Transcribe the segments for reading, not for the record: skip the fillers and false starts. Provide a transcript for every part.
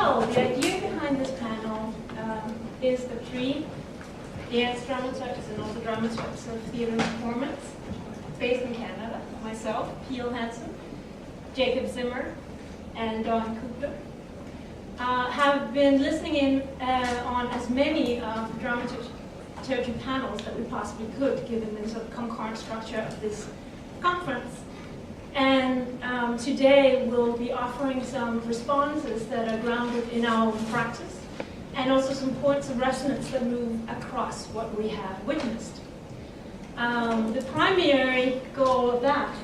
So, the idea behind this panel is the three dance dramaturgs and also dramaturgs of theatre and performance, based in Canada, myself, Peel Hansen, Jacob Zimmer, and Dawn Cooper, have been listening in on as many of the dramaturgy panels that we possibly could, given the sort of concurrent structure of this conference. And today we'll be offering some responses that are grounded in our own practice, and also some points of resonance that move across what we have witnessed. The primary goal of that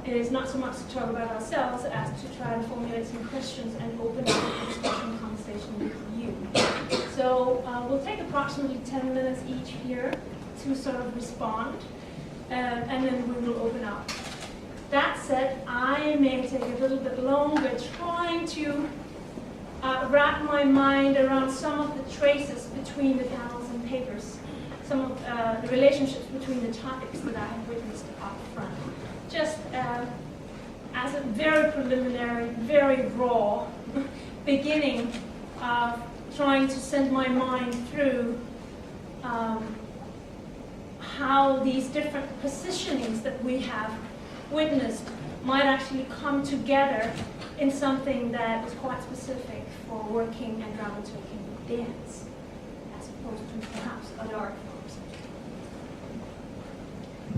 is not so much to talk about ourselves as to try to formulate some questions and open up a discussion conversation with you. So we'll take approximately 10 minutes each here to sort of respond, and then we will open up. That said, I may take a little bit longer trying to wrap my mind around some of the traces between the panels and papers, some of the relationships between the topics that I have witnessed up front. Just as a very preliminary, very raw beginning of trying to send my mind through how these different positionings that we have witnessed might actually come together in something that is quite specific for working and dramaturging with dance, as opposed to perhaps other art forms.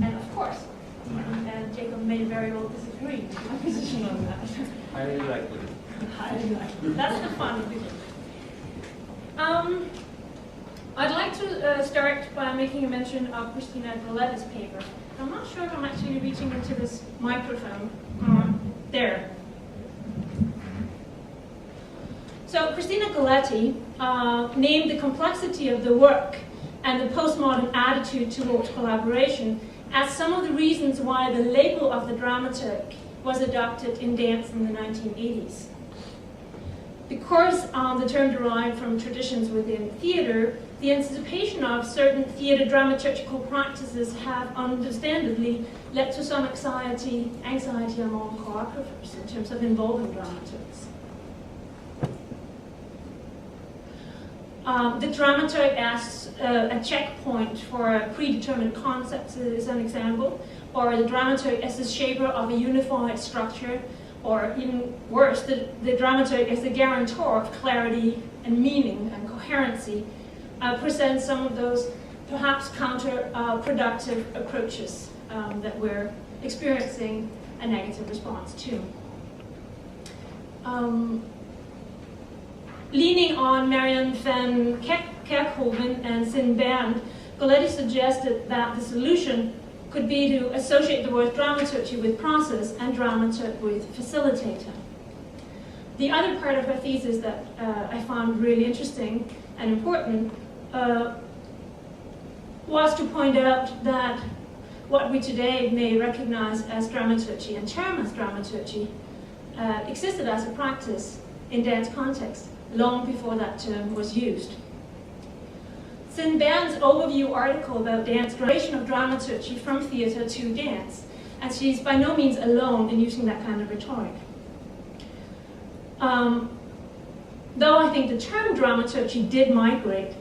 And of course, and Jacob may very well disagree with my position on that. Highly likely. Highly likely. That's the fun of it. I'd like to start by making a mention of Christina Galletti's paper. I'm not sure if I'm actually reaching into this microphone. There. So Christina Galletti named the complexity of the work and the postmodern attitude towards collaboration as some of the reasons why the label of the dramaturg was adopted in dance in the 1980s. Because the term derived from traditions within theatre, the anticipation of certain theatre dramaturgical practices have understandably led to some anxiety among choreographers in terms of involving dramaturgs. The dramaturg as a checkpoint for predetermined concepts is an example, or the dramaturg as the shaper of a unified structure, or even worse, the dramaturg as the guarantor of clarity and meaning and coherency, presents some of those perhaps counterproductive approaches that we're experiencing a negative response to. Leaning on Marianne van Kerkhoven and Sin Bernd, Galletti suggested that the solution could be to associate the word dramaturgy with process and dramaturg with facilitator. The other part of her thesis that I found really interesting and important was to point out that what we today may recognize as dramaturgy and term as dramaturgy existed as a practice in dance context long before that term was used. Sin Bernd's overview article about dance translation of dramaturgy from theatre to dance, and she's by no means alone in using that kind of rhetoric. Though I think the term dramaturgy did migrate,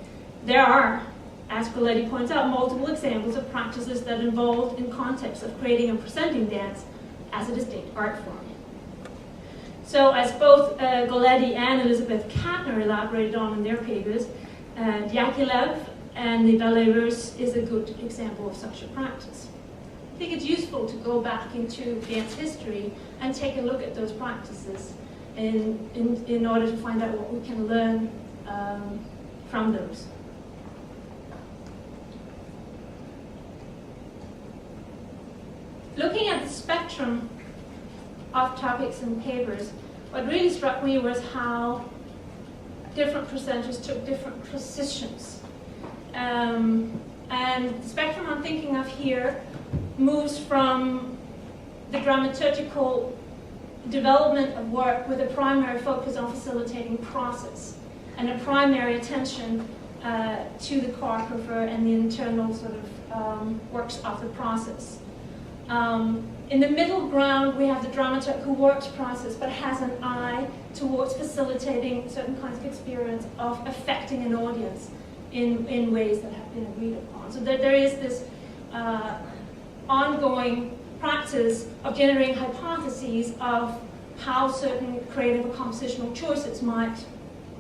there are, as Galletti points out, multiple examples of practices that involved in context of creating and presenting dance as a distinct art form. So as both Galletti and Elizabeth Katner elaborated on in their papers, Diaghilev and the Ballet Russe is a good example of such a practice. I think it's useful to go back into dance history and take a look at those practices in order to find out what we can learn from those. Looking at the spectrum of topics and papers, what really struck me was how different presenters took different positions. And the spectrum I'm thinking of here moves from the dramaturgical development of work with a primary focus on facilitating process and a primary attention to the choreographer and the internal sort of works of the process. In the middle ground, we have the dramaturg who works process, but has an eye towards facilitating certain kinds of experience of affecting an audience in ways that have been agreed upon. So there is this ongoing practice of generating hypotheses of how certain creative or compositional choices might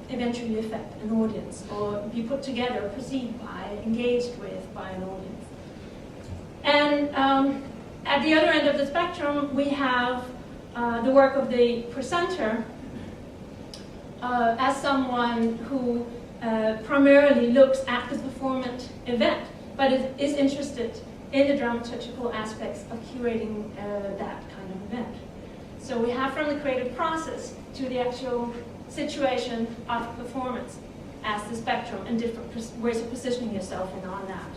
eventually affect an audience, or be put together, perceived by, engaged with by an audience. And at the other end of the spectrum, we have the work of the presenter as someone who primarily looks at the performant event, but is interested in the dramaturgical aspects of curating that kind of event. So we have from the creative process to the actual situation of performance as the spectrum and different ways of positioning yourself in on that.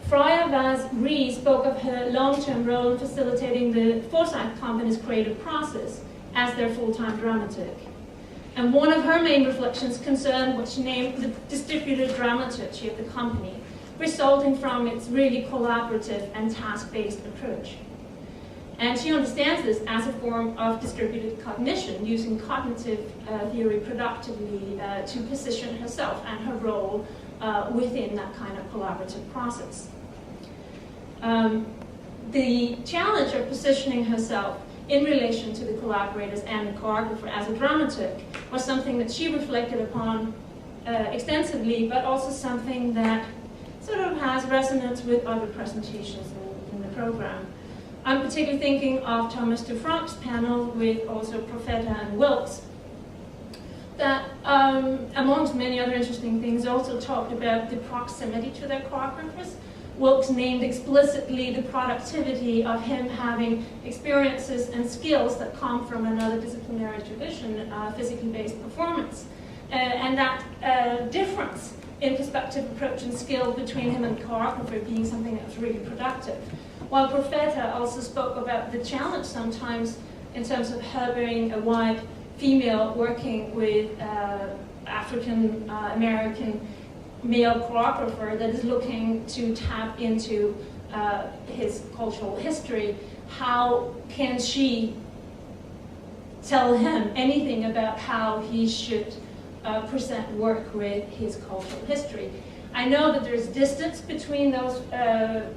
Freya Vaz-Ree spoke of her long-term role in facilitating the Forsyth Company's creative process as their full-time dramaturg. And one of her main reflections concerned what she named the distributed dramaturgy of the company, resulting from its really collaborative and task-based approach. And she understands this as a form of distributed cognition, using cognitive theory productively to position herself and her role within that kind of collaborative process. The challenge of positioning herself in relation to the collaborators and the choreographer as a dramaturg was something that she reflected upon extensively, but also something that sort of has resonance with other presentations in the program. I'm particularly thinking of Thomas Dufranc's panel with also Profeta and Wilkes, that amongst many other interesting things also talked about the proximity to their choreographers. Wilkes named explicitly the productivity of him having experiences and skills that come from another disciplinary tradition, physically based performance. And that difference in perspective, approach, and skill between him and the choreographer being something that was really productive. While Profeta also spoke about the challenge sometimes in terms of her being a white female working with African American male choreographer that is looking to tap into his cultural history. How can she tell him anything about how he should present work with his cultural history? I know that there's distance between those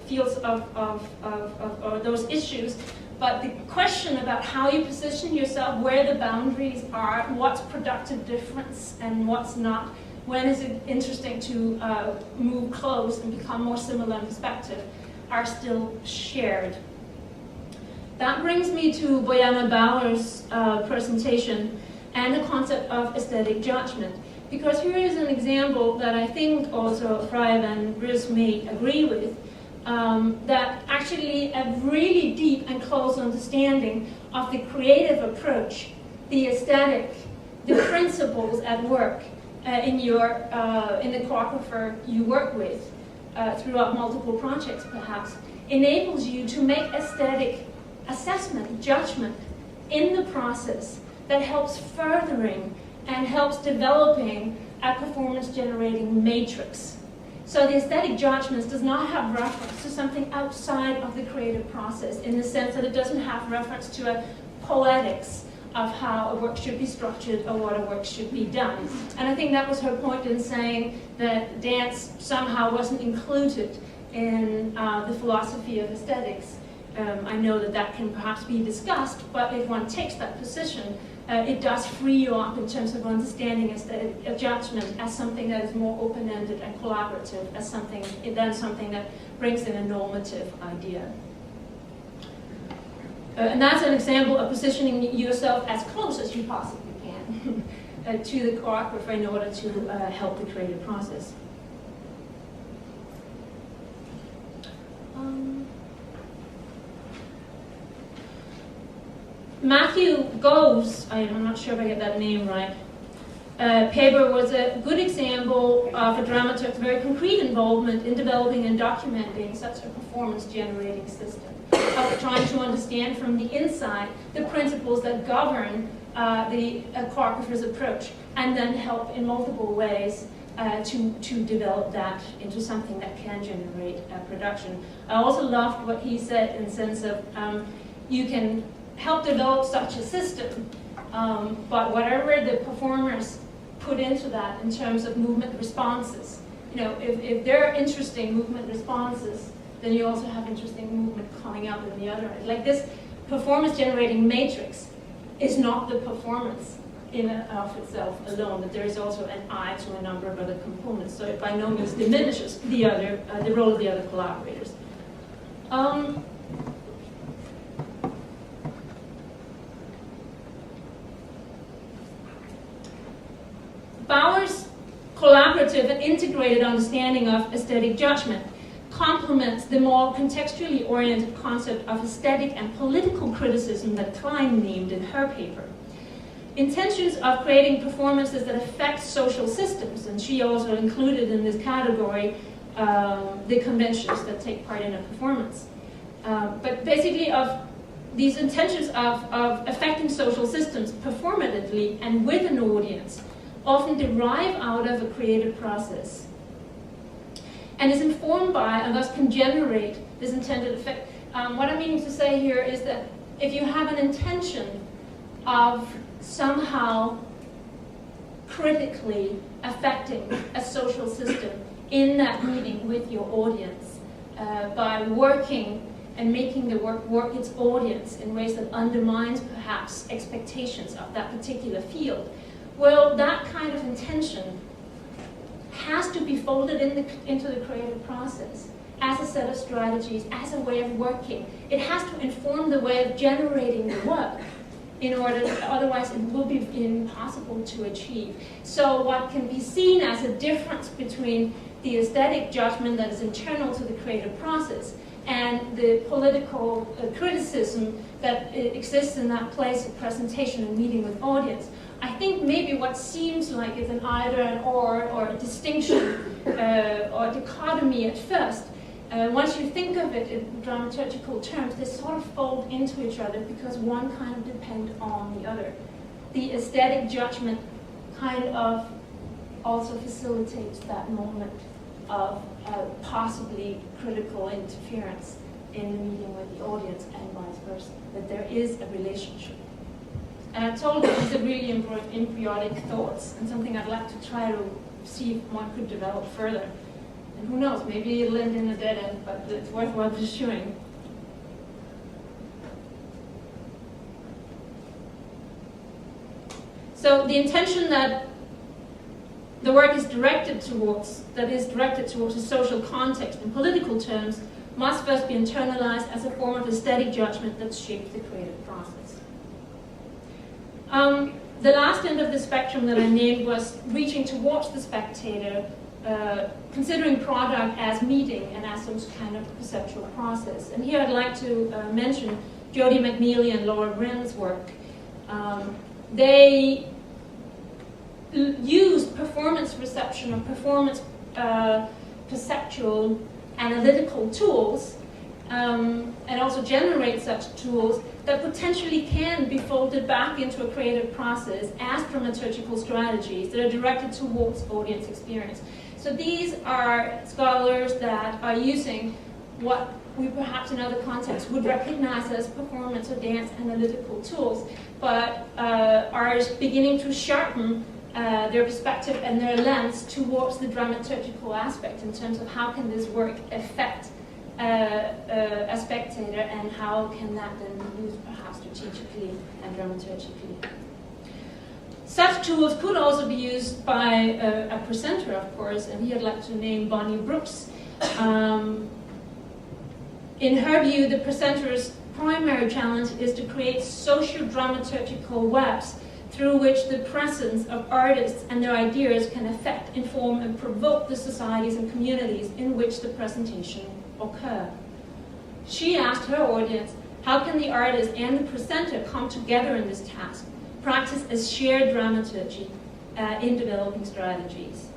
fields of those issues, but the question about how you position yourself, where the boundaries are, what's productive difference and what's not, when is it interesting to move close and become more similar in perspective, are still shared. That brings me to Bojana Bauer's presentation and the concept of aesthetic judgment. Because here is an example that I think also Freya Van-Ries may agree with, that actually a really deep and close understanding of the creative approach, the aesthetic, the principles at work in the choreographer you work with throughout multiple projects perhaps, enables you to make aesthetic assessment, judgment in the process that helps furthering and helps developing a performance-generating matrix. So the aesthetic judgments does not have reference to something outside of the creative process in the sense that it doesn't have reference to a poetics of how a work should be structured or what a work should be done. And I think that was her point in saying that dance somehow wasn't included in the philosophy of aesthetics. I know that that can perhaps be discussed, but if one takes that position, it does free you up in terms of understanding aesthetic judgment as something that is more open-ended and collaborative, as something that brings in a normative idea. And that's an example of positioning yourself as close as you possibly can to the choreographer in order to help the creative process. Matthew Gove's, I'm not sure if I get that name right, paper was a good example of a dramaturg's very concrete involvement in developing and documenting such a performance-generating system, of trying to understand from the inside the principles that govern the choreographer's approach, and then help in multiple ways to develop that into something that can generate production. I also loved what he said in the sense of you can help develop such a system, but whatever the performers put into that in terms of movement responses, you know, if there are interesting movement responses, then you also have interesting movement coming out in the other end. Like this performance generating matrix is not the performance in and of itself alone, that there is also an eye to a number of other components. So it by no means diminishes the role of the other collaborators. Bauer's collaborative and integrated understanding of aesthetic judgment complements the more contextually oriented concept of aesthetic and political criticism that Klein named in her paper. Intentions of creating performances that affect social systems, and she also included in this category the conventions that take part in a performance. But basically of these intentions of affecting social systems performatively and with an audience often derive out of a creative process and is informed by and thus can generate this intended effect. What I'm meaning to say here is that if you have an intention of somehow critically affecting a social system in that meeting with your audience by working and making the work its audience in ways that undermines perhaps expectations of that particular field, well, that kind of intention has to be folded into the creative process as a set of strategies, as a way of working. It has to inform the way of generating the work in order, otherwise it will be impossible to achieve. So what can be seen as a difference between the aesthetic judgment that is internal to the creative process and the political criticism that exists in that place of presentation and meeting with audience, I think maybe what seems like is an either and or a distinction or dichotomy at first, once you think of it in dramaturgical terms, they sort of fold into each other because one kind of depends on the other. The aesthetic judgment kind of also facilitates that moment of possibly critical interference in the meeting with the audience and vice versa, that there is a relationship. And I told you these are really embryonic thoughts and something I'd like to try to see if one could develop further. And who knows, maybe it'll end in a dead end, but it's worthwhile pursuing. So the intention that the work is directed towards, a social context in political terms, must first be internalized as a form of aesthetic judgment that shapes the creative process. The last end of the spectrum that I named was reaching towards the spectator, considering product as meeting and as some kind of perceptual process. And here I'd like to mention Jody McNeely and Laura Wren's work. They used performance reception or performance perceptual analytical tools and also generate such tools that potentially can be folded back into a creative process as dramaturgical strategies that are directed towards audience experience. So these are scholars that are using what we perhaps in other contexts would recognize as performance or dance analytical tools, but are beginning to sharpen their perspective and their lens towards the dramaturgical aspect in terms of how can this work affect a spectator and how can that then be used perhaps strategically and dramaturgically. Such tools could also be used by a presenter, of course, and here I'd like to name Bonnie Brooks. In her view, the presenter's primary challenge is to create socio-dramaturgical webs through which the presence of artists and their ideas can affect, inform, and provoke the societies and communities in which the presentation occur. She asked her audience, how can the artist and the presenter come together in this task, practice a shared dramaturgy in developing strategies?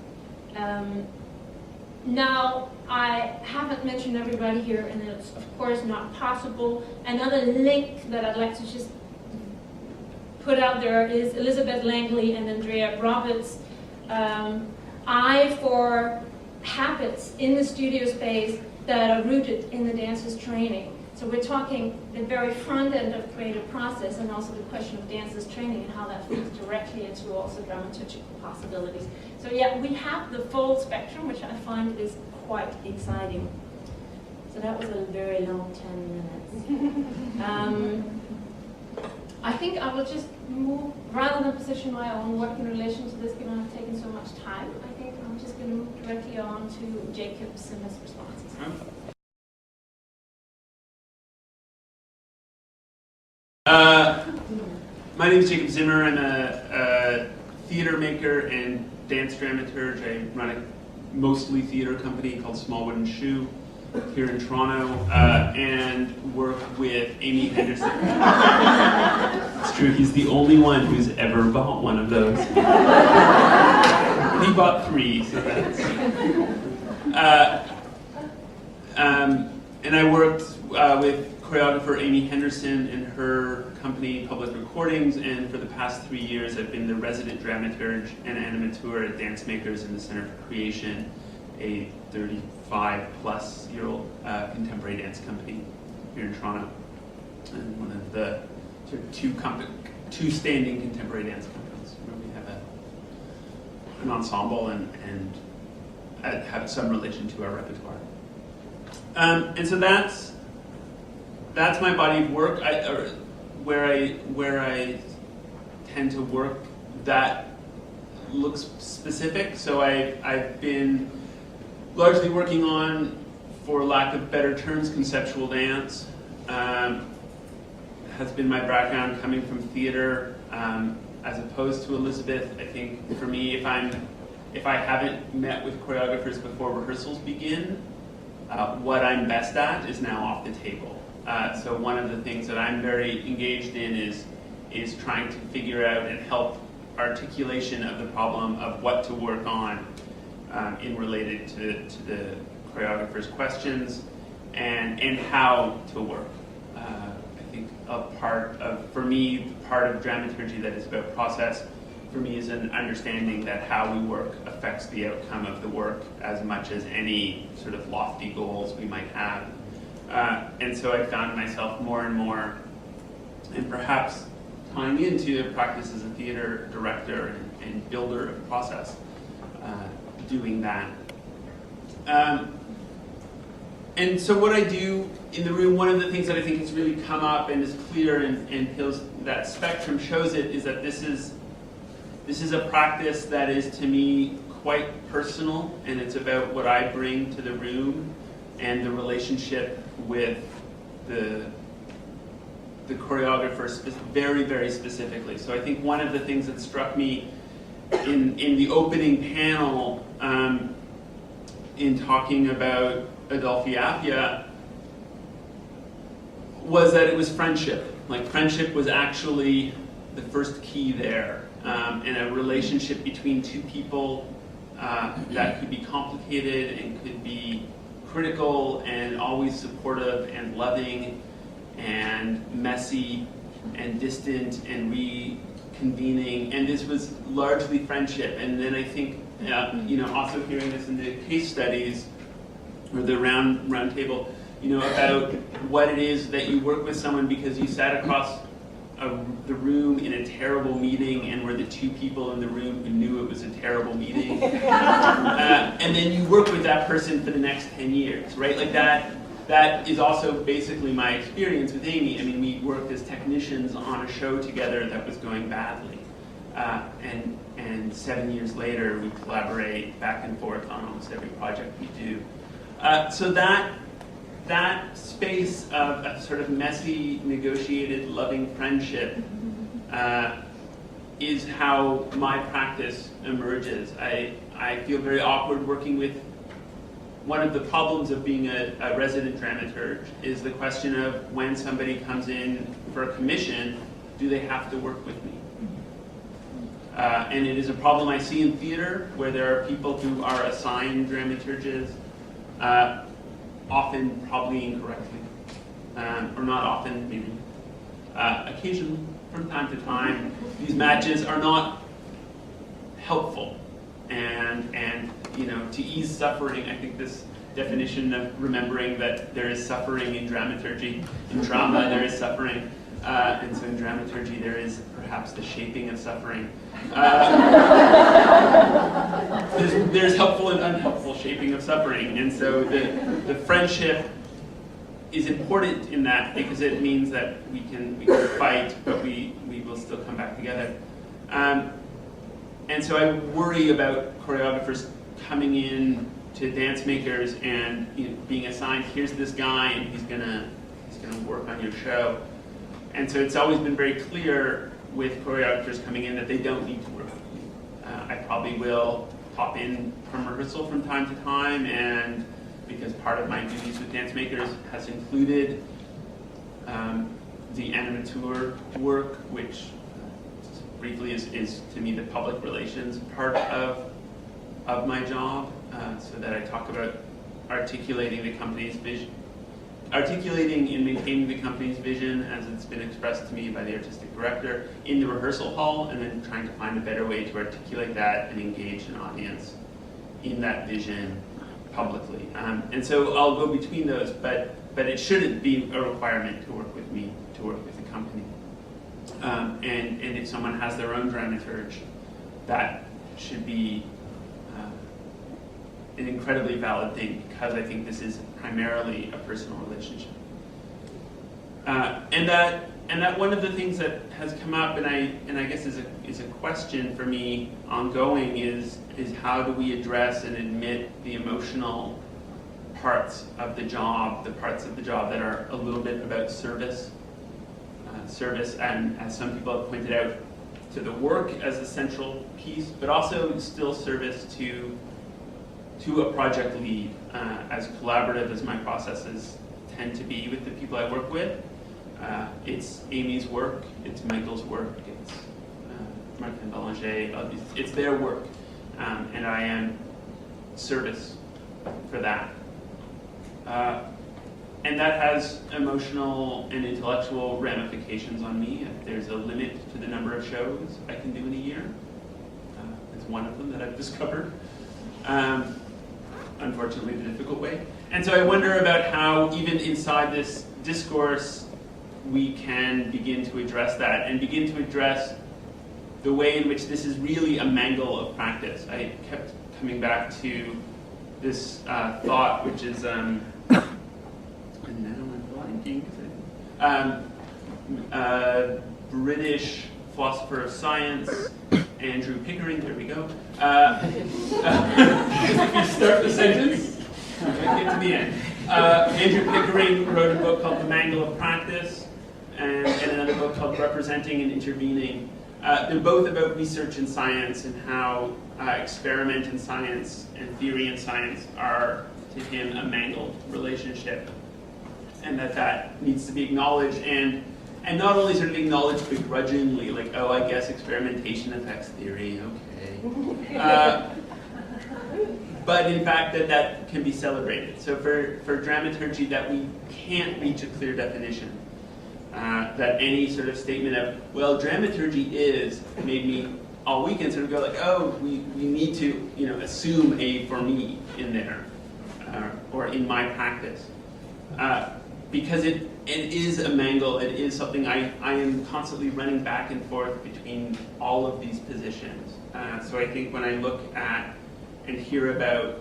Now, I haven't mentioned everybody here, and it's of course not possible. Another link that I'd like to just put out there is Elizabeth Langley and Andrea Roberts. eye for habits in the studio space that are rooted in the dancer's training. So we're talking the very front end of creative process, and also the question of dancer's training and how that feeds directly into also dramaturgical possibilities. So yeah, we have the full spectrum, which I find is quite exciting. So that was a very long 10 minutes. I think I will just move, rather than position my own work in relation to this, given I've taken so much time, I think I'm just going to move directly on to Jacob Zimmer's responses. My name is Jacob Zimmer. I'm a theater maker and dance dramaturg. I run a mostly theater company called Small Wooden Shoe here in Toronto, and work with Amy Henderson. It's true, he's the only one who's ever bought one of those. He bought 3, so that's... and I worked with choreographer Amy Henderson and her company Public Recordings, and for the past 3 years I've been the resident dramaturg and animateur at Dancemakers in the Center for Creation, a 35-plus-year-old contemporary dance company here in Toronto, and one of the sort of two standing contemporary dance companies where we have an ensemble and have some relation to our repertoire. And so that's my body of work. Where I tend to work that looks specific. So I've been largely working on, for lack of better terms, conceptual dance. Has been my background coming from theater, as opposed to Elizabeth. I think for me, if I haven't met with choreographers before rehearsals begin, what I'm best at is now off the table. So one of the things that I'm very engaged in is trying to figure out and help articulation of the problem of what to work on in related to the choreographer's questions and how to work. I think for me, part of dramaturgy that is about process, for me, is an understanding that how we work affects the outcome of the work as much as any sort of lofty goals we might have. And so I found myself more and more, and perhaps tying into practice as a theater director and builder of process, doing that. And so what I do in the room, one of the things that I think has really come up and is clear and feels that spectrum shows it, is that this is a practice that is, to me, quite personal, and it's about what I bring to the room and the relationship with the choreographer very, very specifically. So I think one of the things that struck me in the opening panel in talking about Adolphe Appia was that it was friendship. Like, friendship was actually the first key there, and a relationship between two people that could be complicated and could be critical and always supportive and loving and messy and distant and reconvening, and this was largely friendship. And then I think, also hearing this in the case studies or the round table, about what it is that you work with someone because you sat across the room in a terrible meeting and were the two people in the room who knew it was a terrible meeting. And then you work with that person for the next 10 years, right? Like that is also basically my experience with Amy. I mean, we worked as technicians on a show together that was going badly. And 7 years later, we collaborate back and forth on almost every project we do. So that space of a sort of messy, negotiated, loving friendship is how my practice emerges. I feel very awkward working with. One of the problems of being a resident dramaturg is the question of when somebody comes in for a commission, do they have to work with me? And it is a problem I see in theater, where there are people who are assigned dramaturges, often probably incorrectly, or not often, maybe occasionally, from time to time. These matches are not helpful, and to ease suffering. I think this definition of remembering that there is suffering in dramaturgy, in drama there is suffering, and so in dramaturgy there is perhaps the shaping of suffering. There's helpful and unhelpful shaping of suffering, and so the friendship is important in that because it means that we can fight, but we will still come back together. And so I worry about choreographers coming in to Dancemakers and being assigned, here's this guy and he's gonna work on your show. And so it's always been very clear with choreographers coming in that they don't need to work with me. I probably will pop in from rehearsal from time to time, and because part of my duties with Dancemakers has included the animateur work, which briefly is to me the public relations part of my job, so that I talk about articulating the company's vision, articulating and maintaining the company's vision as it's been expressed to me by the artistic director in the rehearsal hall, and then trying to find a better way to articulate that and engage an audience in that vision publicly. And so I'll go between those, but it shouldn't be a requirement to work with me, to work with the company. And if someone has their own dramaturge, that should be an incredibly valid thing, because I think this is primarily a personal relationship. And that one of the things that has come up, and I guess is a question for me ongoing, is how do we address and admit the emotional parts of the job, the parts of the job that are a little bit about service, and as some people have pointed out, to the work as the central piece, but also still service to a project lead, as collaborative as my processes tend to be with the people I work with. It's Amy's work, it's Michael's work, it's Martin Belanger, it's their work, and I am service for that. And that has emotional and intellectual ramifications on me. There's a limit to the number of shows I can do in a year. It's one of them that I've discovered. Unfortunately, the difficult way. And so I wonder about how, even inside this discourse, we can begin to address that, and begin to address the way in which this is really a mangle of practice. I kept coming back to this thought, which is, and now I'm blanking, British philosopher of science, Andrew Pickering, there we go. If you start the sentence, get to the end. Andrew Pickering wrote a book called The Mangle of Practice, and another book called Representing and Intervening. They're both about research in science and how experiment in science and theory in science are, to him, a mangled relationship, and that needs to be acknowledged, and not only sort of acknowledged begrudgingly, like, oh, I guess experimentation affects theory, okay. But in fact, that can be celebrated. So for dramaturgy, that we can't reach a clear definition. That any sort of statement of, well, dramaturgy is, made me all weekend sort of go like, oh, we need to assume a for me in there, or in my practice. Because it is a mangle, it is something I am constantly running back and forth between all of these positions. So I think when I look at and hear about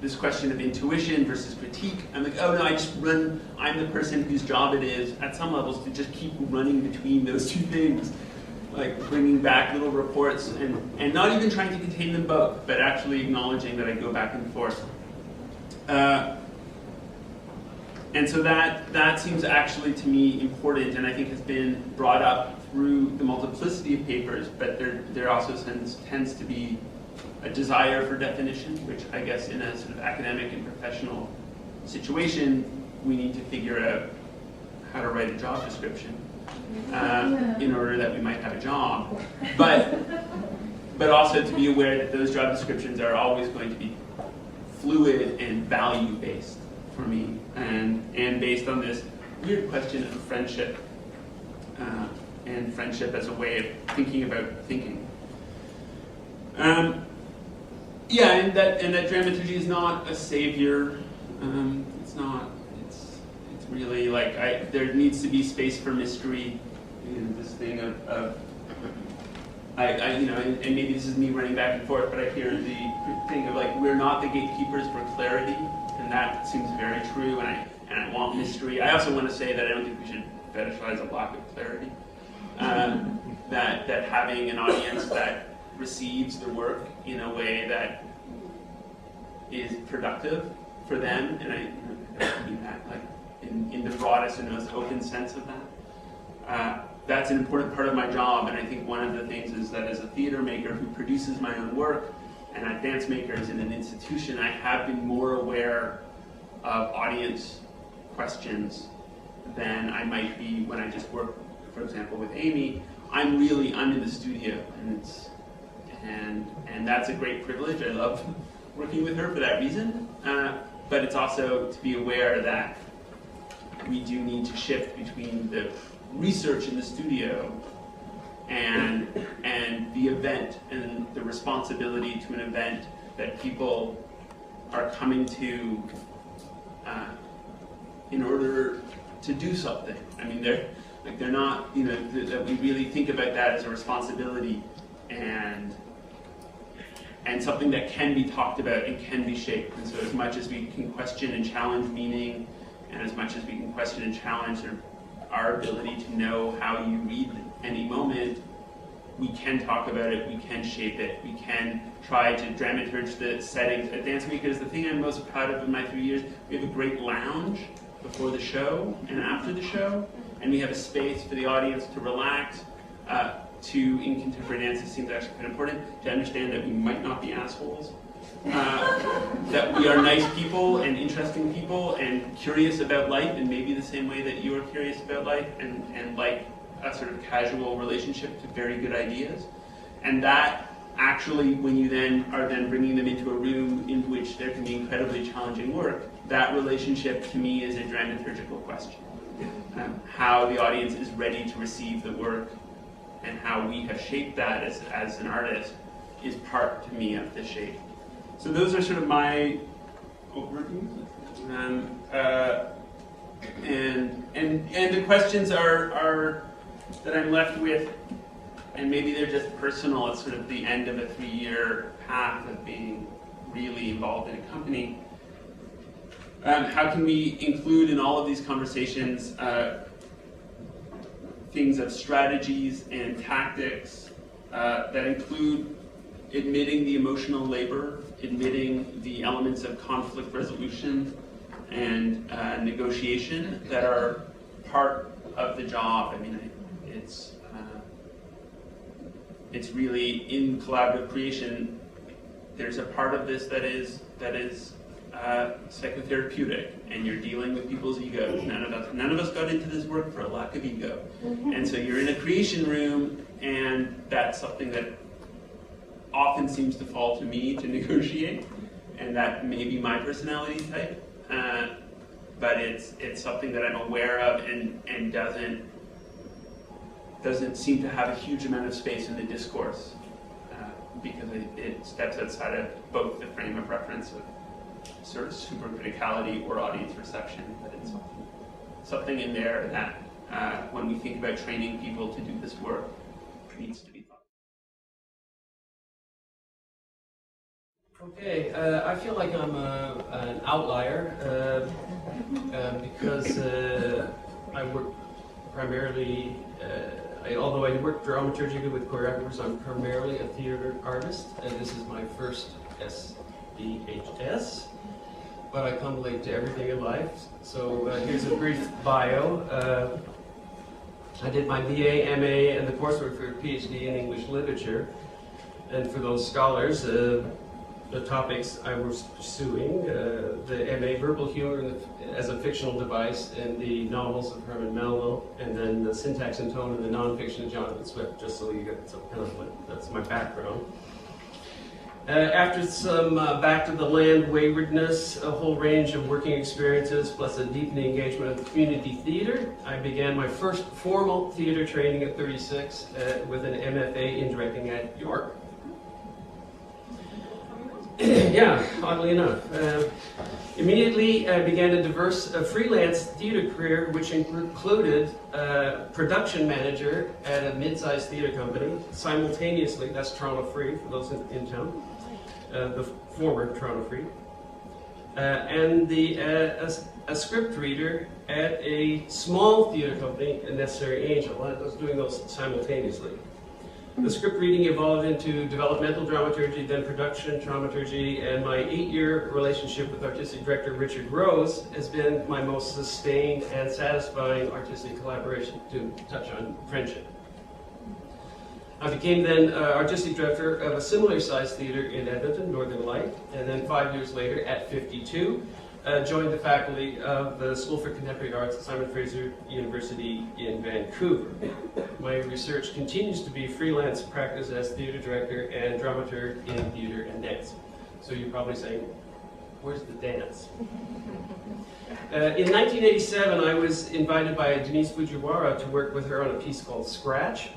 this question of intuition versus critique, I'm like, oh no, I'm the person whose job it is, at some levels, to just keep running between those two things. Like bringing back little reports and not even trying to contain them both, but actually acknowledging that I go back and forth. And so that seems actually to me important, and I think has been brought up through the multiplicity of papers, but there also tends to be a desire for definition, which I guess in a sort of academic and professional situation, we need to figure out how to write a job description in order that we might have a job. But also to be aware that those job descriptions are always going to be fluid and value-based for me, and based on this weird question of friendship, and friendship as a way of thinking about thinking. Yeah, and that dramaturgy is not a savior. It's not. It's really like there needs to be space for mystery. This thing of and maybe this is me running back and forth, but I hear the thing of like we're not the gatekeepers for clarity, and that seems very true. And I want mystery. I also want to say that I don't think we should fetishize a lack of clarity. That having an audience that receives the work in a way that is productive for them, and I don't mean that like in the broadest and most open sense of that. That's an important part of my job, and I think one of the things is that as a theater maker who produces my own work, and at Dancemakers in an institution, I have been more aware of audience questions than I might be when I just work, for example, with Amy. I'm in the studio, and that's a great privilege. I love working with her for that reason, but it's also to be aware that we do need to shift between the research in the studio and the event and the responsibility to an event that people are coming to in order to do something. I mean, they're not, that we really think about that as a responsibility and something that can be talked about and can be shaped. And so as much as we can question and challenge meaning, and as much as we can question and challenge our ability to know how you read any moment, we can talk about it, we can shape it, we can try to dramaturge the settings. At Dancemakers, the thing I'm most proud of in my 3 years, we have a great lounge before the show and after the show, and we have a space for the audience to relax, in contemporary dance, it seems actually quite important to understand that we might not be assholes, that we are nice people and interesting people and curious about life in maybe the same way that you are curious about life and like a sort of casual relationship to very good ideas. And that actually, when you then are bringing them into a room in which there can be incredibly challenging work, that relationship to me is a dramaturgical question. How the audience is ready to receive the work and how we have shaped that as an artist is part, to me, of the shape. So those are sort of my overviews. And the questions are that I'm left with, and maybe they're just personal, it's sort of the end of a 3-year path of being really involved in a company. How can we include in all of these conversations things of strategies and tactics that include admitting the emotional labor, admitting the elements of conflict resolution and negotiation that are part of the job. I mean, it's really in collaborative creation. There's a part of this that is psychotherapeutic, and you're dealing with people's egos. None of us got into this work for a lack of ego, and so you're in a creation room, and that's something that often seems to fall to me to negotiate, and that may be my personality type. But it's something that I'm aware of and doesn't seem to have a huge amount of space in the discourse because it steps outside of both the frame of reference of sort of super criticality or audience reception. But it's something in there that when we think about training people to do this work, needs to be thought. Okay, I feel like I'm an outlier because I work primarily, although I work dramaturgically with choreographers, I'm primarily a theater artist, and this is my first SDHS, but I come late to everything in life. So here's a brief bio. I did my BA, MA, and the coursework for a PhD in English literature, and for those scholars, the topics I was pursuing, the MA, verbal humor as a fictional device in the novels of Herman Melville, and then the syntax and tone in the nonfiction of Jonathan Swift, just so you get some kind of that's my background. After some back to the land waywardness, a whole range of working experiences, plus a deepening engagement with community theater, I began my first formal theater training at 36 with an MFA in directing at York. Yeah, oddly enough. Immediately I began a diverse freelance theater career, which included production manager at a mid-sized theater company. Simultaneously, that's Toronto Free, for those in town, the former Toronto Free. And a script reader at a small theater company, a Necessary Angel. I was doing those simultaneously. The script reading evolved into developmental dramaturgy, then production dramaturgy, and my 8-year relationship with artistic director Richard Rose has been my most sustained and satisfying artistic collaboration, to touch on friendship. I became then artistic director of a similar sized theater in Edmonton, Northern Light, and then 5 years later, at 52, joined the faculty of the School for Contemporary Arts at Simon Fraser University in Vancouver. My research continues to be freelance practice as theater director and dramaturg in theater and dance. So you're probably saying, where's the dance? In 1987, I was invited by Denise Fujiwara to work with her on a piece called Scratch,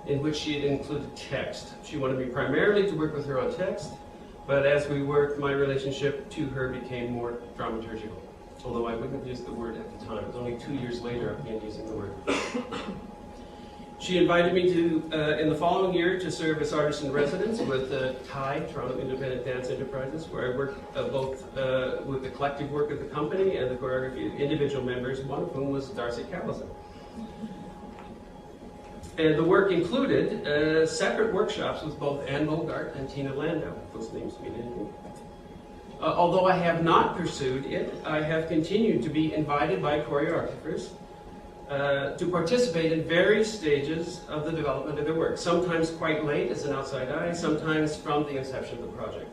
in which she had included text. She wanted me primarily to work with her on text, but as we worked, my relationship to her became more dramaturgical, although I wouldn't have used the word at the time. It was only 2 years later I began using the word. She invited me to, in the following year, to serve as artist in residence with TIE, Toronto Independent Dance Enterprises, where I worked both with the collective work of the company and the choreography of individual members, one of whom was Darcey Callison. And the work included separate workshops with both Anne Bogart and Tina Landau, if those names mean anything. Although I have not pursued it, I have continued to be invited by choreographers to participate in various stages of the development of their work, sometimes quite late as an outside eye, sometimes from the inception of the project.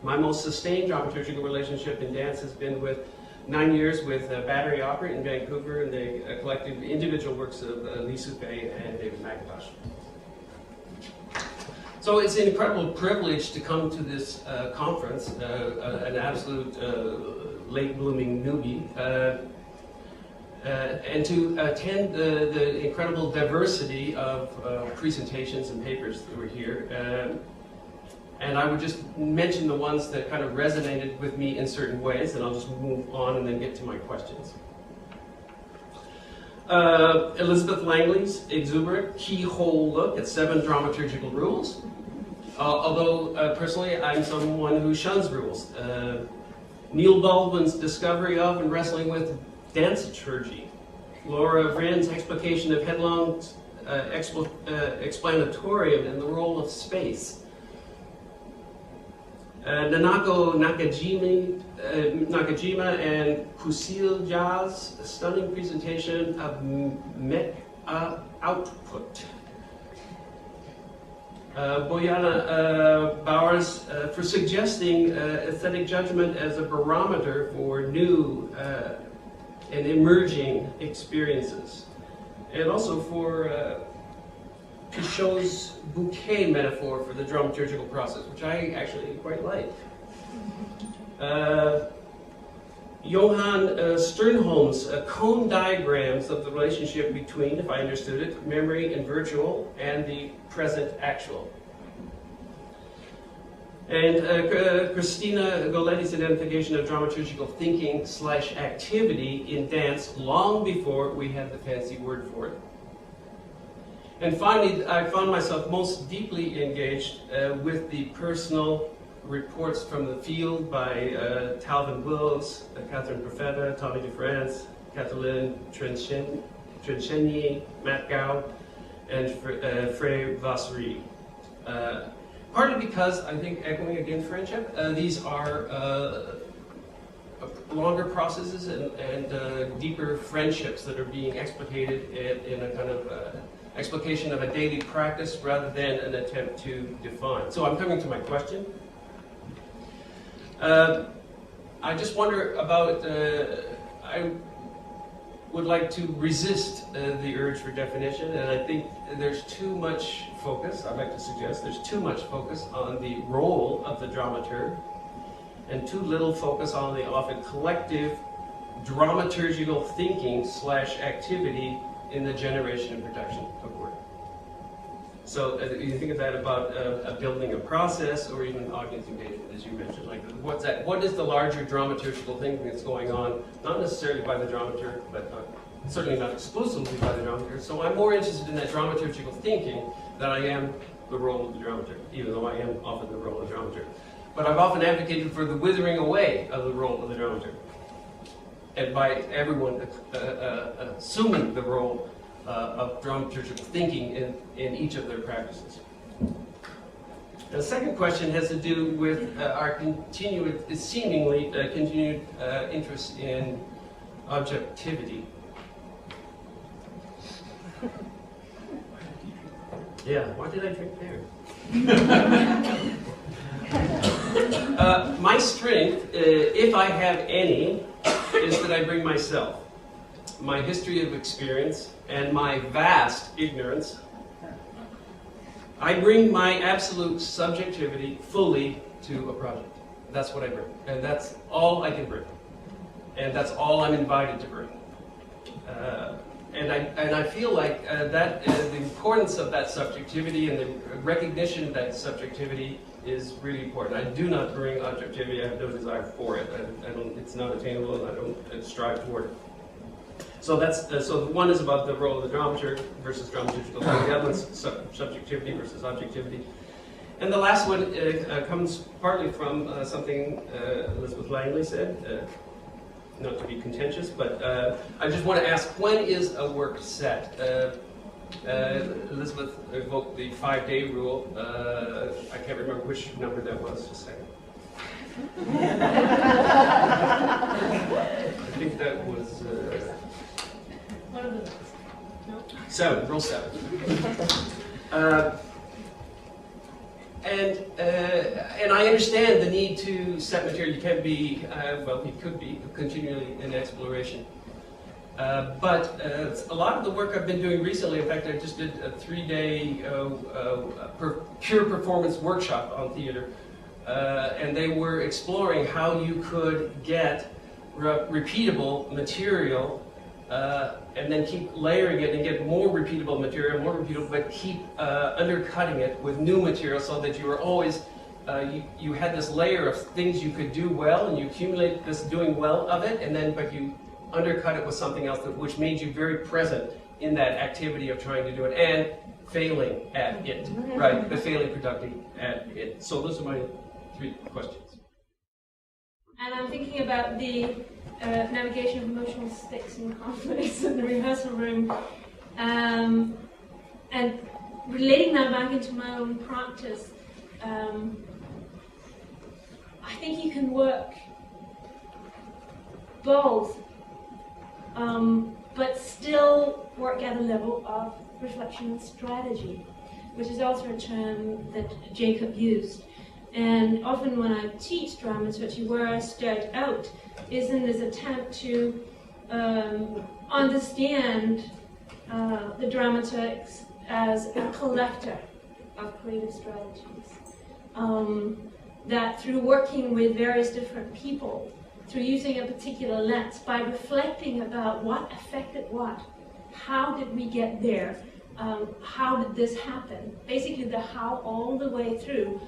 My most sustained dramaturgical relationship in dance has been with 9 years with Battery Opera in Vancouver, and they collected individual works of Lee Souffet and David McIntosh. So it's an incredible privilege to come to this conference, an absolute late-blooming newbie, and to attend the incredible diversity of presentations and papers that were here. And I would just mention the ones that kind of resonated with me in certain ways, and I'll just move on and then get to my questions. Elizabeth Langley's exuberant keyhole look at 7 dramaturgical rules. Although personally I'm someone who shuns rules. Neil Baldwin's discovery of and wrestling with Danceturgy. Laura Vryn's explication of Headlong's explanatorium and the role of space. Nanako Nakajima and Kusile Ja's stunning presentation of mech output. Boyana Bowers for suggesting aesthetic judgment as a barometer for new and emerging experiences. And also for Pichot's bouquet metaphor for the dramaturgical process, which I actually quite like. Johan Sternholm's cone diagrams of the relationship between, if I understood it, memory and virtual and the present actual. And Christina Goletti's identification of dramaturgical thinking / activity in dance long before we had the fancy word for it. And finally, I found myself most deeply engaged with the personal reports from the field by Talvin Wills, Catherine Profeta, Tommy DeFrance, Kathleen Trenchenier, Matt Gow, and Frey Vassery. Partly because, I think, echoing again friendship, these are longer processes and deeper friendships that are being explicated in a kind of explication of a daily practice rather than an attempt to define. So I'm coming to my question. I just wonder about, I would like to resist the urge for definition, and I think there's too much focus, I'd like to suggest, there's too much focus on the role of the dramaturg, and too little focus on the often collective dramaturgical thinking / activity in the generation and production of work. So you think of that about building a process, or even audience engagement, as you mentioned. Like, what's that? What is the larger dramaturgical thing that's going on? Not necessarily by the dramaturg, but certainly not exclusively by the dramaturg. So I'm more interested in that dramaturgical thinking than I am the role of the dramaturg, even though I am often the role of the dramaturg. But I've often advocated for the withering away of the role of the dramaturg, and by everyone assuming the role of dramaturgical thinking in each of their practices. The second question has to do with our seemingly continued interest in objectivity. Yeah, why did I drink there? My strength, if I have any, is that I bring myself, my history of experience, and my vast ignorance. I bring my absolute subjectivity fully to a project. That's what I bring, and that's all I can bring, and that's all I'm invited to bring. And I feel like that the importance of that subjectivity and the recognition of that subjectivity is really important. I do not bring objectivity. I have no desire for it. It's not attainable, and I don't strive toward it. So that's so one is about the role of the dramaturg versus dramaturgical. The other one's subjectivity versus objectivity. And the last one comes partly from something Elizabeth Langley said. Not to be contentious, but I just want to ask, when is a work set? Elizabeth evoked the 5-day rule. I can't remember which number that was, just a second. I think that was... One of the no. 7, rule 7. And I understand the need to set material. You can't be, well, you could be continually in exploration. But a lot of the work I've been doing recently, in fact, I just did a 3-day pure performance workshop on theater. And they were exploring how you could get repeatable material and then keep layering it and get more repeatable material, but keep undercutting it with new material so that you were always, you had this layer of things you could do well, and you accumulate this doing well of it, and then, but you undercut it with something else which made you very present in that activity of trying to do it and failing at it, right? The failing productive at it. So those are my 3 questions. And I'm thinking about the navigation of emotional states and conflicts in the rehearsal room, and relating that back into my own practice. I think you can work both, but still work at a level of reflection and strategy, which is also a term that Jacob used. And often when I teach dramaturgy, where I start out is in this attempt to understand the dramaturgs as a collector of creative strategies. That through working with various different people, through using a particular lens, by reflecting about what affected what, how did we get there, how did this happen, basically the how all the way through,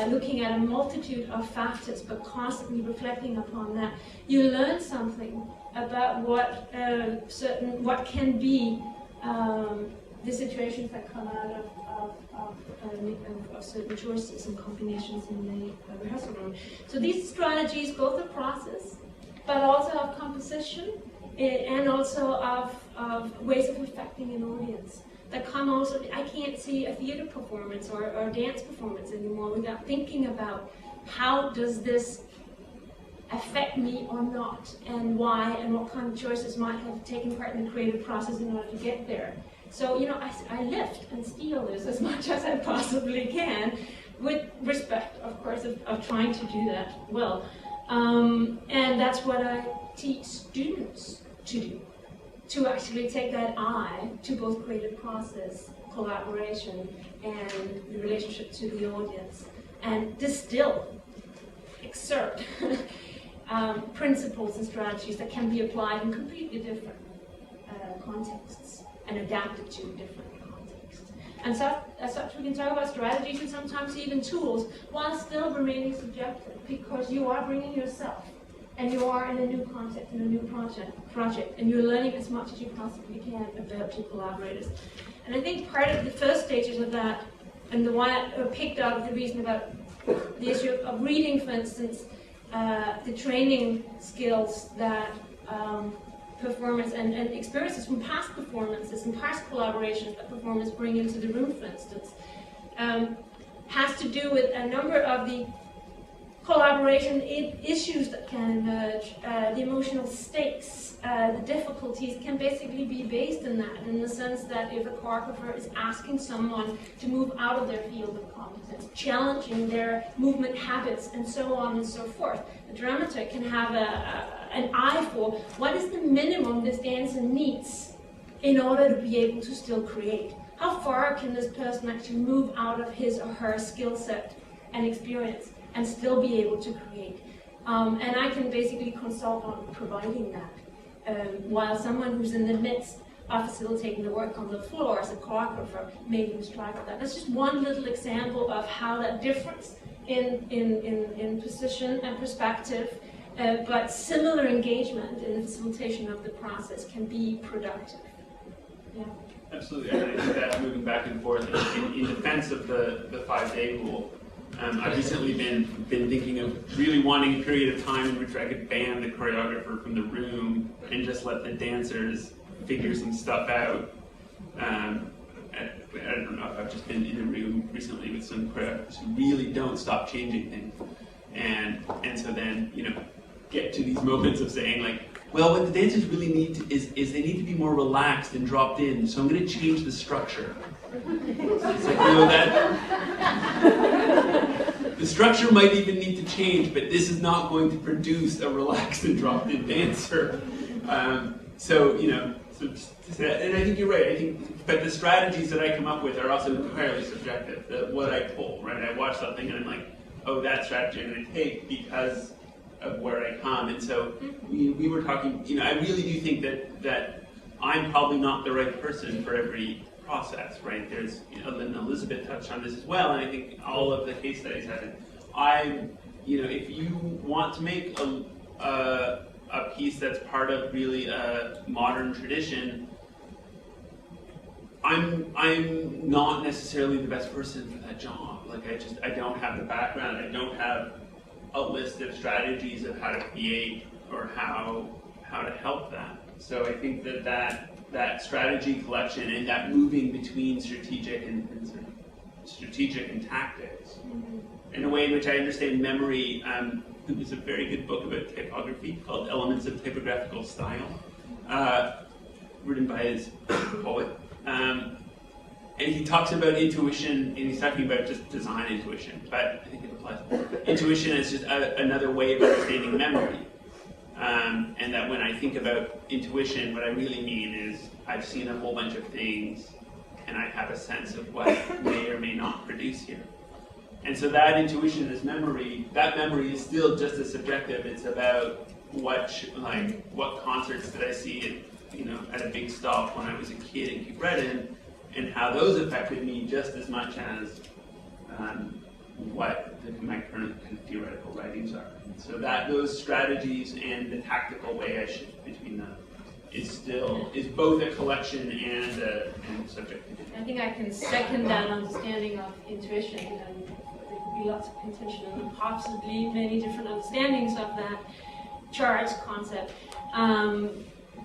looking at a multitude of factors, but constantly reflecting upon that, you learn something about what what can be the situations that come out of certain choices and combinations in the rehearsal room. So these strategies, both of process, but also of composition, and also of ways of affecting an audience. That come also, I can't see a theater performance or a dance performance anymore without thinking about how does this affect me or not, and why, and what kind of choices might have taken part in the creative process in order to get there. So, you know, I lift and steal this as much as I possibly can, with respect, of course, of trying to do that well. And that's what I teach students to do. To actually take that eye to both creative process, collaboration, and the relationship to the audience, and distill, excerpt principles and strategies that can be applied in completely different contexts and adapted to different contexts. And so, as such, we can talk about strategies and sometimes even tools, while still remaining subjective, because you are bringing yourself, and you are in a new context, in a new project, and you're learning as much as you possibly can about your collaborators. And I think part of the first stages of that, and the one I picked up the reason about the issue of reading, for instance, the training skills that performers and experiences from past performances and past collaborations that performers bring into the room, for instance, has to do with a number of the collaboration issues that can emerge, the emotional stakes, the difficulties can basically be based in that, in the sense that if a choreographer is asking someone to move out of their field of competence, challenging their movement habits, and so on and so forth, the dramaturg can have an eye for what is the minimum this dancer needs in order to be able to still create. How far can this person actually move out of his or her skill set and experience and still be able to create? And I can basically consult on providing that, while someone who's in the midst of facilitating the work on the floor as a choreographer may lose track of that. That's just one little example of how that difference in position and perspective, but similar engagement in the facilitation of the process can be productive. Yeah. Absolutely, and I think that moving back and forth in defense of the 5-day rule, I've recently been thinking of really wanting a period of time in which I could ban the choreographer from the room and just let the dancers figure some stuff out. I don't know if I've just been in a room recently with some choreographers who really don't stop changing things, and so then get to these moments of saying like, well, what the dancers really need is they need to be more relaxed and dropped in, so I'm going to change the structure. It's like, the structure might even need to change, but this is not going to produce a relaxed and dropped in dancer. And I think you're right. But the strategies that I come up with are also entirely subjective. What I pull, right? I watch something and I'm like, oh, that strategy I'm going to take because of where I come. And so we were talking, I really do think that I'm probably not the right person for every process, right? There's, and Elizabeth touched on this as well, and I think all of the case studies have it. If you want to make a piece that's part of really a modern tradition, I'm not necessarily the best person for that job. Like I don't have the background, I don't have a list of strategies of how to create or how to help that. So I think that strategy collection and that moving between strategic and tactics, in a way in which I understand memory. There's a very good book about typography called Elements of Typographical Style, written by his poet. And he talks about intuition, and he's talking about just design intuition, but I think it applies. Intuition is just another way of understanding memory. And that when I think about intuition, what I really mean is I've seen a whole bunch of things, and I have a sense of what may or may not produce here. And so that intuition is memory. That memory is still just as subjective. It's about what concerts did I see at a big stop when I was a kid in Cape Breton, and how those affected me just as much as what my current kind of theoretical writings are. So that those strategies and the tactical way I shift between them is both a collection and subjective. I think I can second that understanding of intuition, and there could be lots of contention and possibly many different understandings of that charge concept.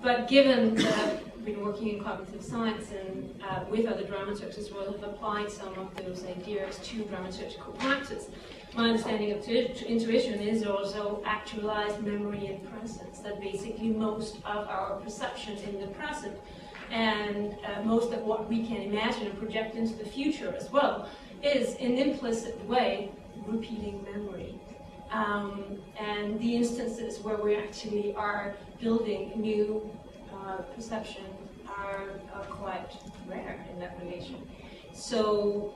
But given that I've been working in cognitive science and with other dramaturgs as well, have applied some of those ideas to dramaturgical practice, my understanding of intuition is also actualized memory in presence, that basically most of our perception in the present and most of what we can imagine and project into the future as well is in an implicit way repeating memory. And the instances where we actually are building new perception are quite rare in that relation. So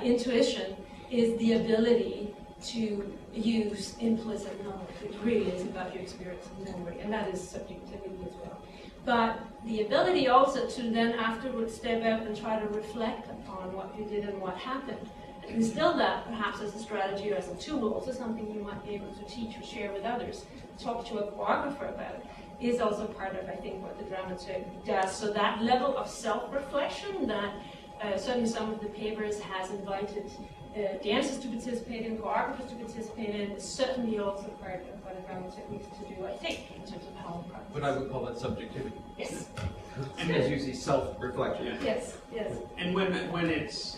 intuition is the ability to use implicit knowledge, which really is about your experience and memory, and that is subjectivity as well. but the ability also to then afterwards step out and try to reflect upon what you did and what happened, and instill that perhaps as a strategy or as a tool, also something you might be able to teach or share with others, talk to a choreographer about, is also part of, I think, what the dramaturg does. So that level of self-reflection that certainly some of the papers has invited dancers to participate in, choreographers to participate in, is certainly also part of what a dramaturg needs to do, I think, in terms of how it practice. But I would call that subjectivity. Yes. And as you see, self-reflection. Yeah. Yes, yes. And when it's,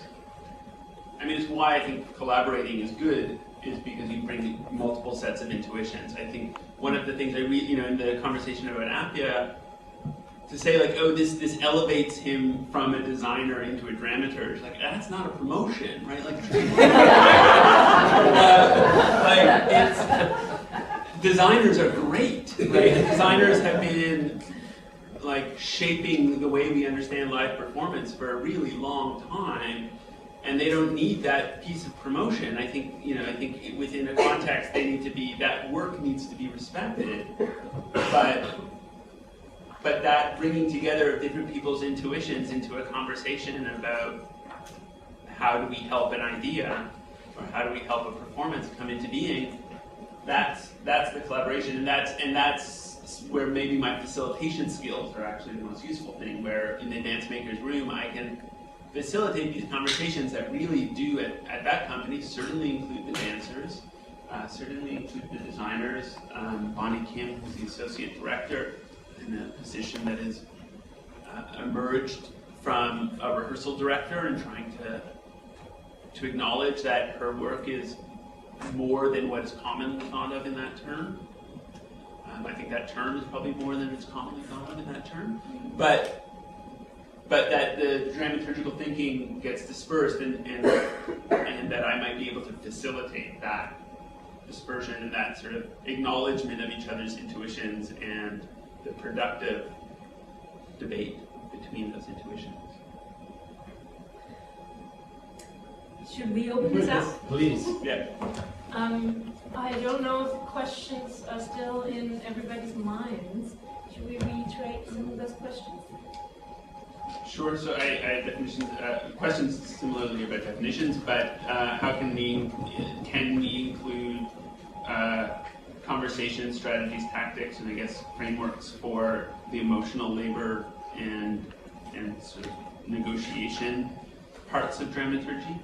I mean, it's why I think collaborating is good, is because you bring multiple sets of intuitions. I think one of the things I read, in the conversation about Appia, to say like, oh, this elevates him from a designer into a dramaturg, like that's not a promotion, right? Like, designers are great, right? Designers have been like shaping the way we understand live performance for a really long time, and they don't need that piece of promotion. I think within a context they need to be, that work needs to be respected, but that bringing together of different people's intuitions into a conversation about how do we help an idea or how do we help a performance come into being, that's the collaboration, and that's where maybe my facilitation skills are actually the most useful thing, where in the Dancemakers room I can facilitate these conversations that really do at that company certainly include the dancers, certainly include the designers. Bonnie Kim, who's the associate director, in a position that has emerged from a rehearsal director and trying to acknowledge that her work is more than what is commonly thought of in that term. I think that term is probably more than it's commonly thought of in that term. But that the dramaturgical thinking gets dispersed and that I might be able to facilitate that dispersion and that sort of acknowledgement of each other's intuitions and the productive debate between those intuitions. Should we open this up? Please. Yeah. I don't know if questions are still in everybody's minds. Should we reiterate some of those questions? Sure. So I had definitions, questions similarly about definitions, but how can we include conversation strategies, tactics, and I guess frameworks for the emotional labor and sort of negotiation parts of dramaturgy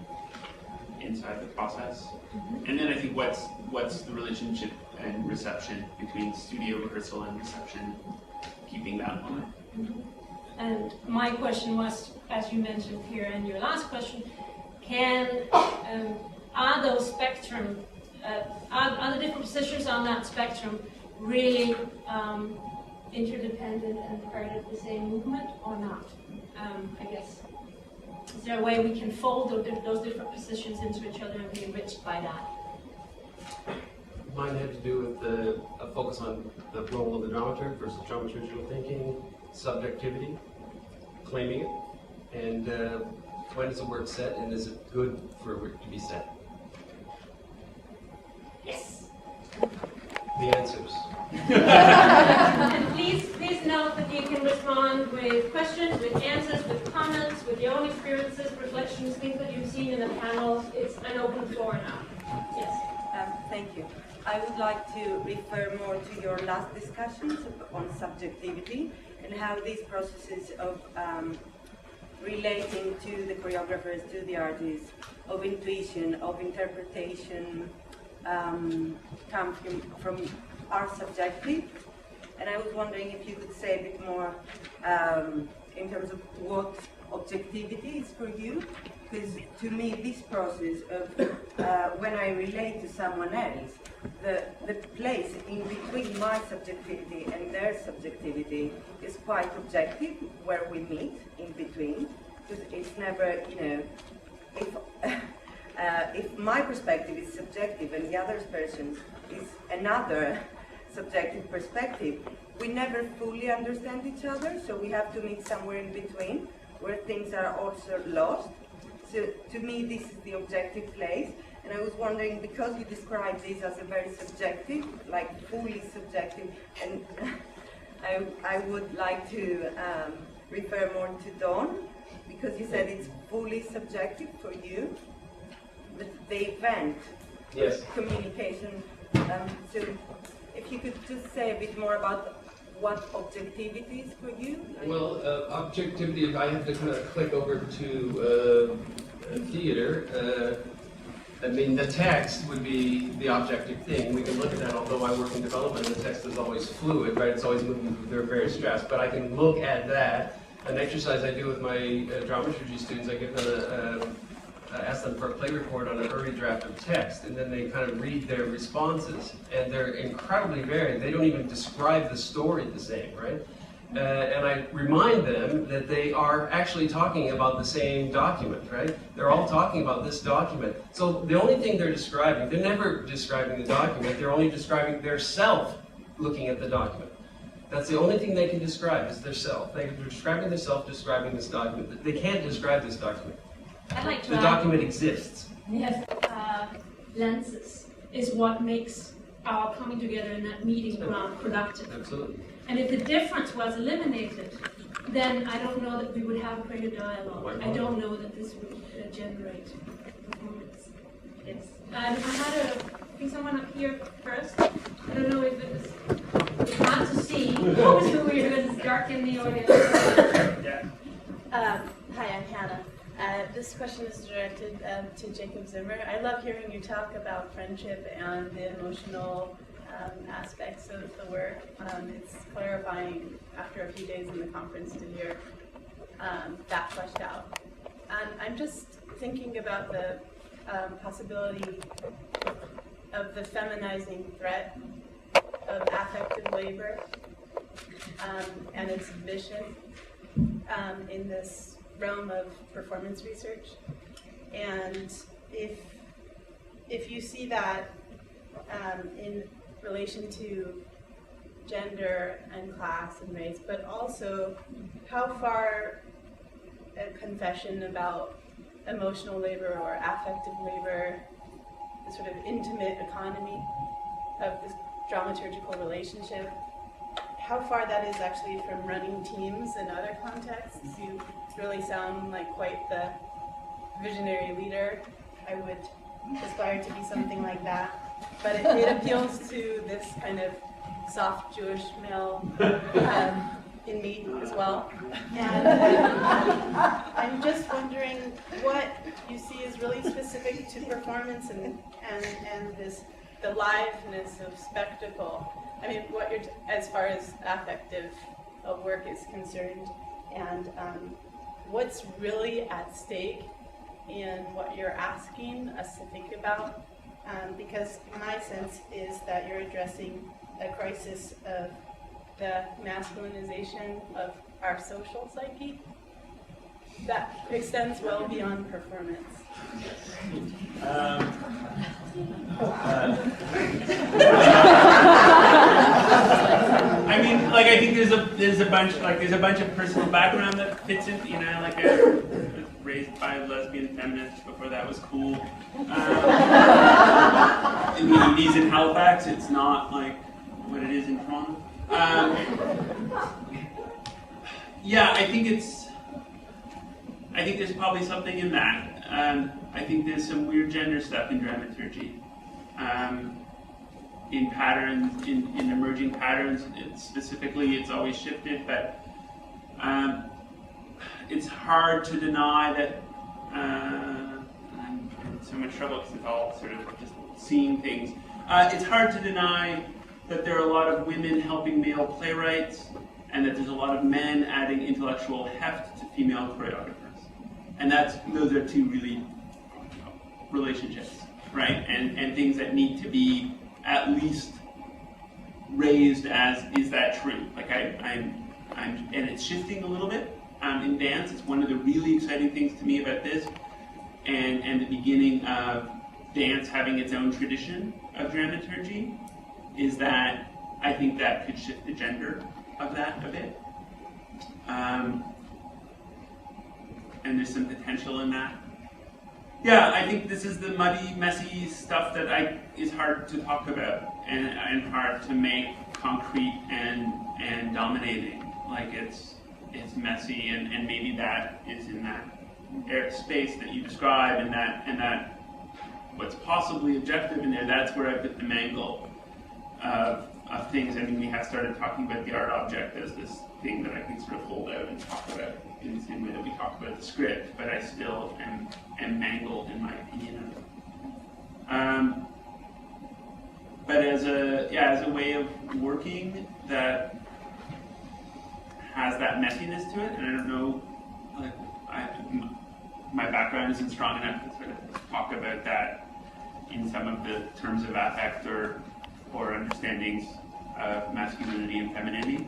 inside the process? Mm-hmm. And then I think what's the relationship and reception between studio rehearsal and reception, keeping that on. Mm-hmm. And my question was, as you mentioned here in your last question, are those spectrum, are the different positions on that spectrum really interdependent and part of the same movement or not? I guess, is there a way we can fold those different positions into each other and be enriched by that? Mine had to do with a focus on the role of the dramaturg versus dramaturgical thinking, subjectivity, claiming it, and when is a work set and is it good for a work to be set? Yes. The answers. And please note that you can respond with questions, with answers, with comments, with your own experiences, reflections, things that you've seen in the panel. It's an open floor now. Yes. Thank you. I would like to refer more to your last discussions on subjectivity and how these processes of relating to the choreographers, to the artists, of intuition, of interpretation, come from are subjective. And I was wondering if you could say a bit more in terms of what objectivity is for you. Because to me, this process of when I relate to someone else, the place in between my subjectivity and their subjectivity is quite objective, where we meet in between. Because it's never, if my perspective is subjective and the other person's is another subjective perspective, we never fully understand each other, so we have to meet somewhere in between, where things are also lost. So to me, this is the objective place, and I was wondering, because you describe this as a very subjective, like fully subjective, and I would like to refer more to Dawn, because you said it's fully subjective for you, the event, Yes. communication. So if you could just say a bit more about what objectivity is for you? Well, objectivity, if I have to kind of click over to theater, I mean, the text would be the objective thing. We can look at that, although I work in development, the text is always fluid, right? It's always moving through their various drafts. But I can look at that. An exercise I do with my dramaturgy students, I give them ask them for a play report on an early draft of text, and then they kind of read their responses, and they're incredibly varied. They don't even describe the story the same, right? And I remind them that they are actually talking about the same document, right? They're all talking about this document. So the only thing they're describing, they're never describing the document, they're only describing their self looking at the document. That's the only thing they can describe, is their self. They're describing their self, describing this document. They can't describe this document. I'd like to The add, document exists. yes, lenses is what makes our coming together in that meeting ground productive. Absolutely. And if the difference was eliminated, then I don't know that we would have a greater dialogue. I don't know that this would generate performance. Yes. I think someone up here first. I don't know if it's hard to see who we are, because it's dark in the audience. Yeah. Hi, I'm Hannah. This question is directed to Jacob Zimmer. I love hearing you talk about friendship and the emotional aspects of the work. It's clarifying after a few days in the conference to hear that fleshed out. I'm just thinking about the possibility of the feminizing threat of affective labor and its vision in this realm of performance research. And if you see that in relation to gender and class and race, but also how far a confession about emotional labor or affective labor, the sort of intimate economy of this dramaturgical relationship, how far that is actually from running teams in other contexts. You really sound like quite the visionary leader. I would aspire to be something like that. But it appeals to this kind of soft Jewish male in me as well. And I'm just wondering what you see as really specific to performance and the liveness of spectacle. I mean, what you're as far as affective work is concerned, and what's really at stake in what you're asking us to think about. Because my sense is that you're addressing a crisis of the masculinization of our social psyche that extends well beyond performance. I mean, like, I think there's a bunch of personal background that fits into, you know, like I was raised by lesbian feminists before that was cool. In the 80s in Halifax, it's not like what it is in Toronto. Yeah, I think there's probably something in that. I think there's some weird gender stuff in dramaturgy. In patterns, in emerging patterns, specifically, it's always shifted, but it's hard to deny that I'm in so much trouble because it's all sort of just seeing things. It's hard to deny that there are a lot of women helping male playwrights, and that there's a lot of men adding intellectual heft to female choreographers. And those are two really relationships, right? And things that need to be at least raised as, is that true? Like and it's shifting a little bit in dance. It's one of the really exciting things to me about this, and the beginning of dance having its own tradition of dramaturgy, is that I think that could shift the gender of that a bit. And there's some potential in that. Yeah, I think this is the muddy, messy stuff that is hard to talk about and hard to make concrete and dominating. Like it's messy, and maybe that is in that space that you describe, and that what's possibly objective in there. That's where I put the mangle of things. I mean, we have started talking about the art object as this thing that I can sort of hold out and talk about in the same way that we talk about the script, but I still am mangled in my opinion of it. But as a way of working that has that messiness to it, and I don't know, like my background isn't strong enough to sort of talk about that in some of the terms of affect or understandings of masculinity and femininity,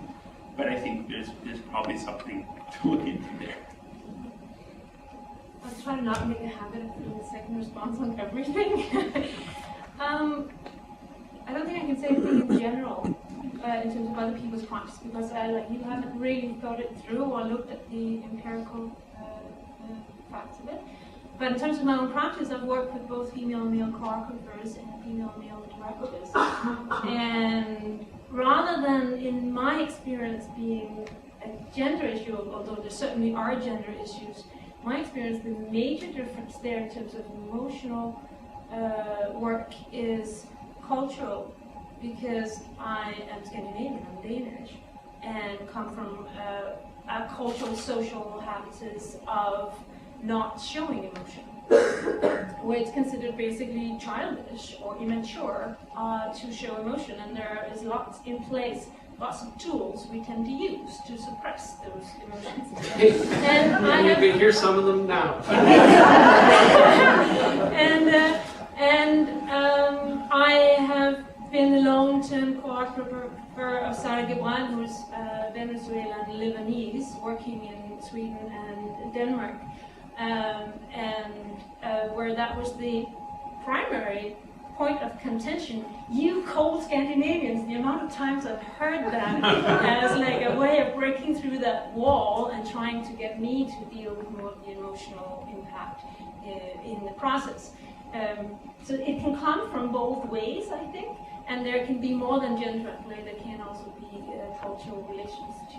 but I think there's probably something to look into there. I'll try to not make a habit of doing a second response on everything. I don't think I can say anything in general in terms of other people's practice, because like you haven't really thought it through or looked at the empirical facts of it. But in terms of my own practice, I've worked with both female and male choreographers and female and male directors. And rather than, in my experience, being a gender issue, although there certainly are gender issues, my experience, the major difference there in terms of emotional work is cultural, because I am Scandinavian, I'm Danish, and come from a cultural, social habitus of not showing emotion, where it's considered basically childish or immature to show emotion, and there is lots in place, lots of tools we tend to use to suppress those emotions. And you can hear some of them now. I have been a long-term choreographer of Sarah Gebran, who's Venezuelan Lebanese, working in Sweden and Denmark, where that was the primary point of contention. You cold Scandinavians, the amount of times I've heard that as like a way of breaking through that wall and trying to get me to deal with more of the emotional impact in the process. So it can come from both ways, I think, and there can be more than gender at play. There can also be cultural relations to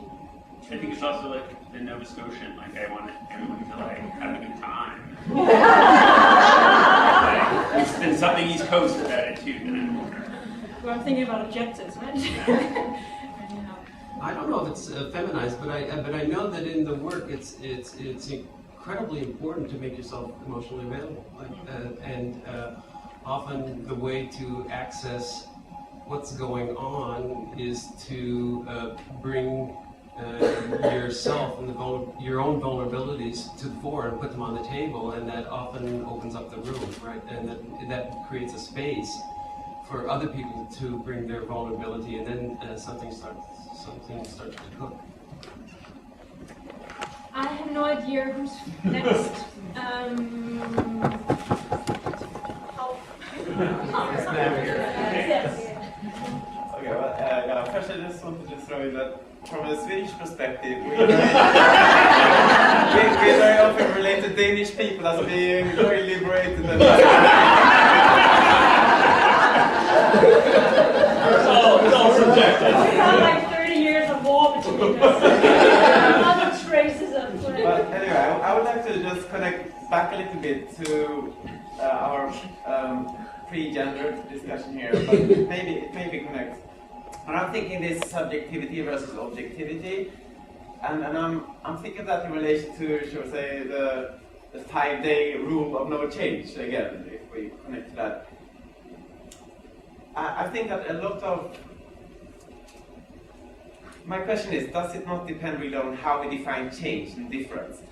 I think it's also like the Nova Scotian, like I want everyone to like have a good time. Like, there's something East Coast about it too. Well, I'm thinking about objectives, right? I don't know if it's feminized, but I know that in the work it's incredibly important to make yourself emotionally available, and often the way to access what's going on is to bring yourself and your own vulnerabilities to the fore and put them on the table, and that often opens up the room, right? And that creates a space for other people to bring their vulnerability, and then something starts to cook. I have no idea who's next. Yes. Okay, well, first I just wanted to throw in that from a Swedish perspective, we very often relate to Danish people as being very liberated and it's all subjective. We have like 30 years of war between us. Other traces of play. But anyway, I would like to just connect back a little bit to our pre-gender discussion here, but maybe connect. And I'm thinking this subjectivity versus objectivity, and I'm thinking that in relation to, shall we say, the 5-day rule of no change, again, if we connect to that. I think that a lot of my question is, does it not depend really on how we define change and difference?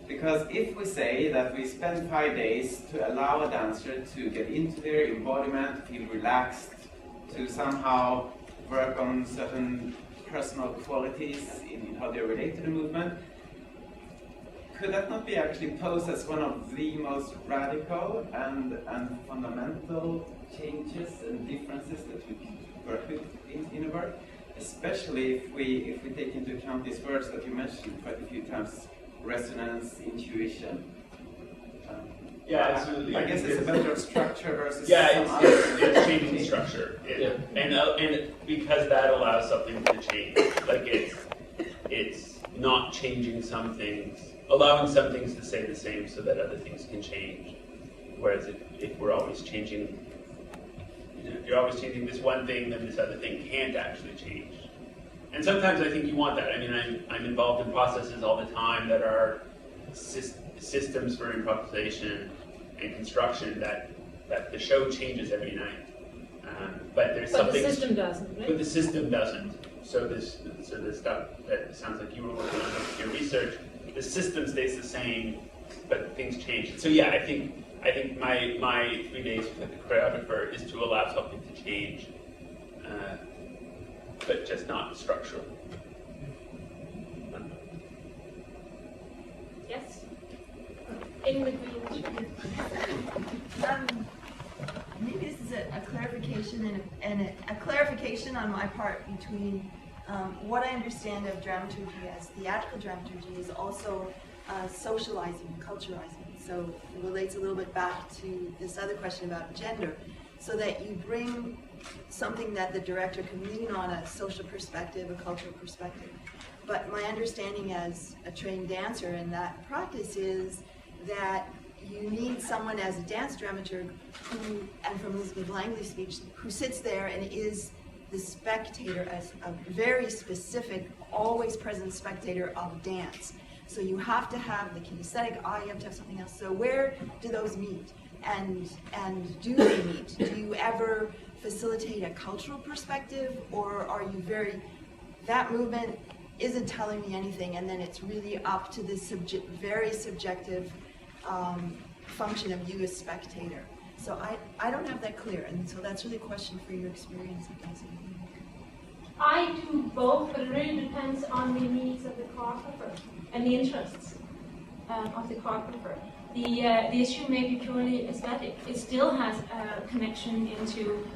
Because if we say that we spend 5 days to allow a dancer to get into their embodiment, feel relaxed, to somehow work on certain personal qualities in how they relate to the movement, could that not be actually posed as one of the most radical and fundamental changes and differences that we work with in a work? Especially if we take into account these words that you mentioned quite a few times: resonance, intuition. Yeah, absolutely. I guess it's a matter of structure versus Yeah, some it's other changing structure. Yeah. And because that allows something to change. Like it's not changing some things, allowing some things to stay the same so that other things can change. Whereas if we're always changing, if you're always changing this one thing, then this other thing can't actually change. And sometimes I think you want that. I mean, I'm involved in processes all the time that are systems for improvisation and construction that the show changes every night. But there's But something. the system doesn't, right? But the system doesn't. So the stuff that sounds like you were working on with your research, the system stays the same, but things change. So yeah, I think my 3 days with the choreographer is to allow something to change, but just not structural. Yes? In the green. Maybe this is a clarification and a clarification on my part between what I understand of dramaturgy as theatrical dramaturgy is also socializing and culturalizing. So it relates a little bit back to this other question about gender, so that you bring something that the director can lean on, a social perspective, a cultural perspective. But my understanding as a trained dancer in that practice is that you need someone as a dance dramaturg who, and from Elizabeth Langley's speech, who sits there and is the spectator, as a very specific, always present spectator of dance. So you have to have the kinesthetic eye, you have to have something else. So where do those meet? And do they meet? Do you ever facilitate a cultural perspective, or are you that movement isn't telling me anything, and then it's really up to this very subjective function of you as spectator? So I don't have that clear, and so that's really a question for your experience, I guess. I do both, but it really depends on the needs of the choreographer and the interests of the choreographer. The issue may be purely aesthetic. It still has a connection into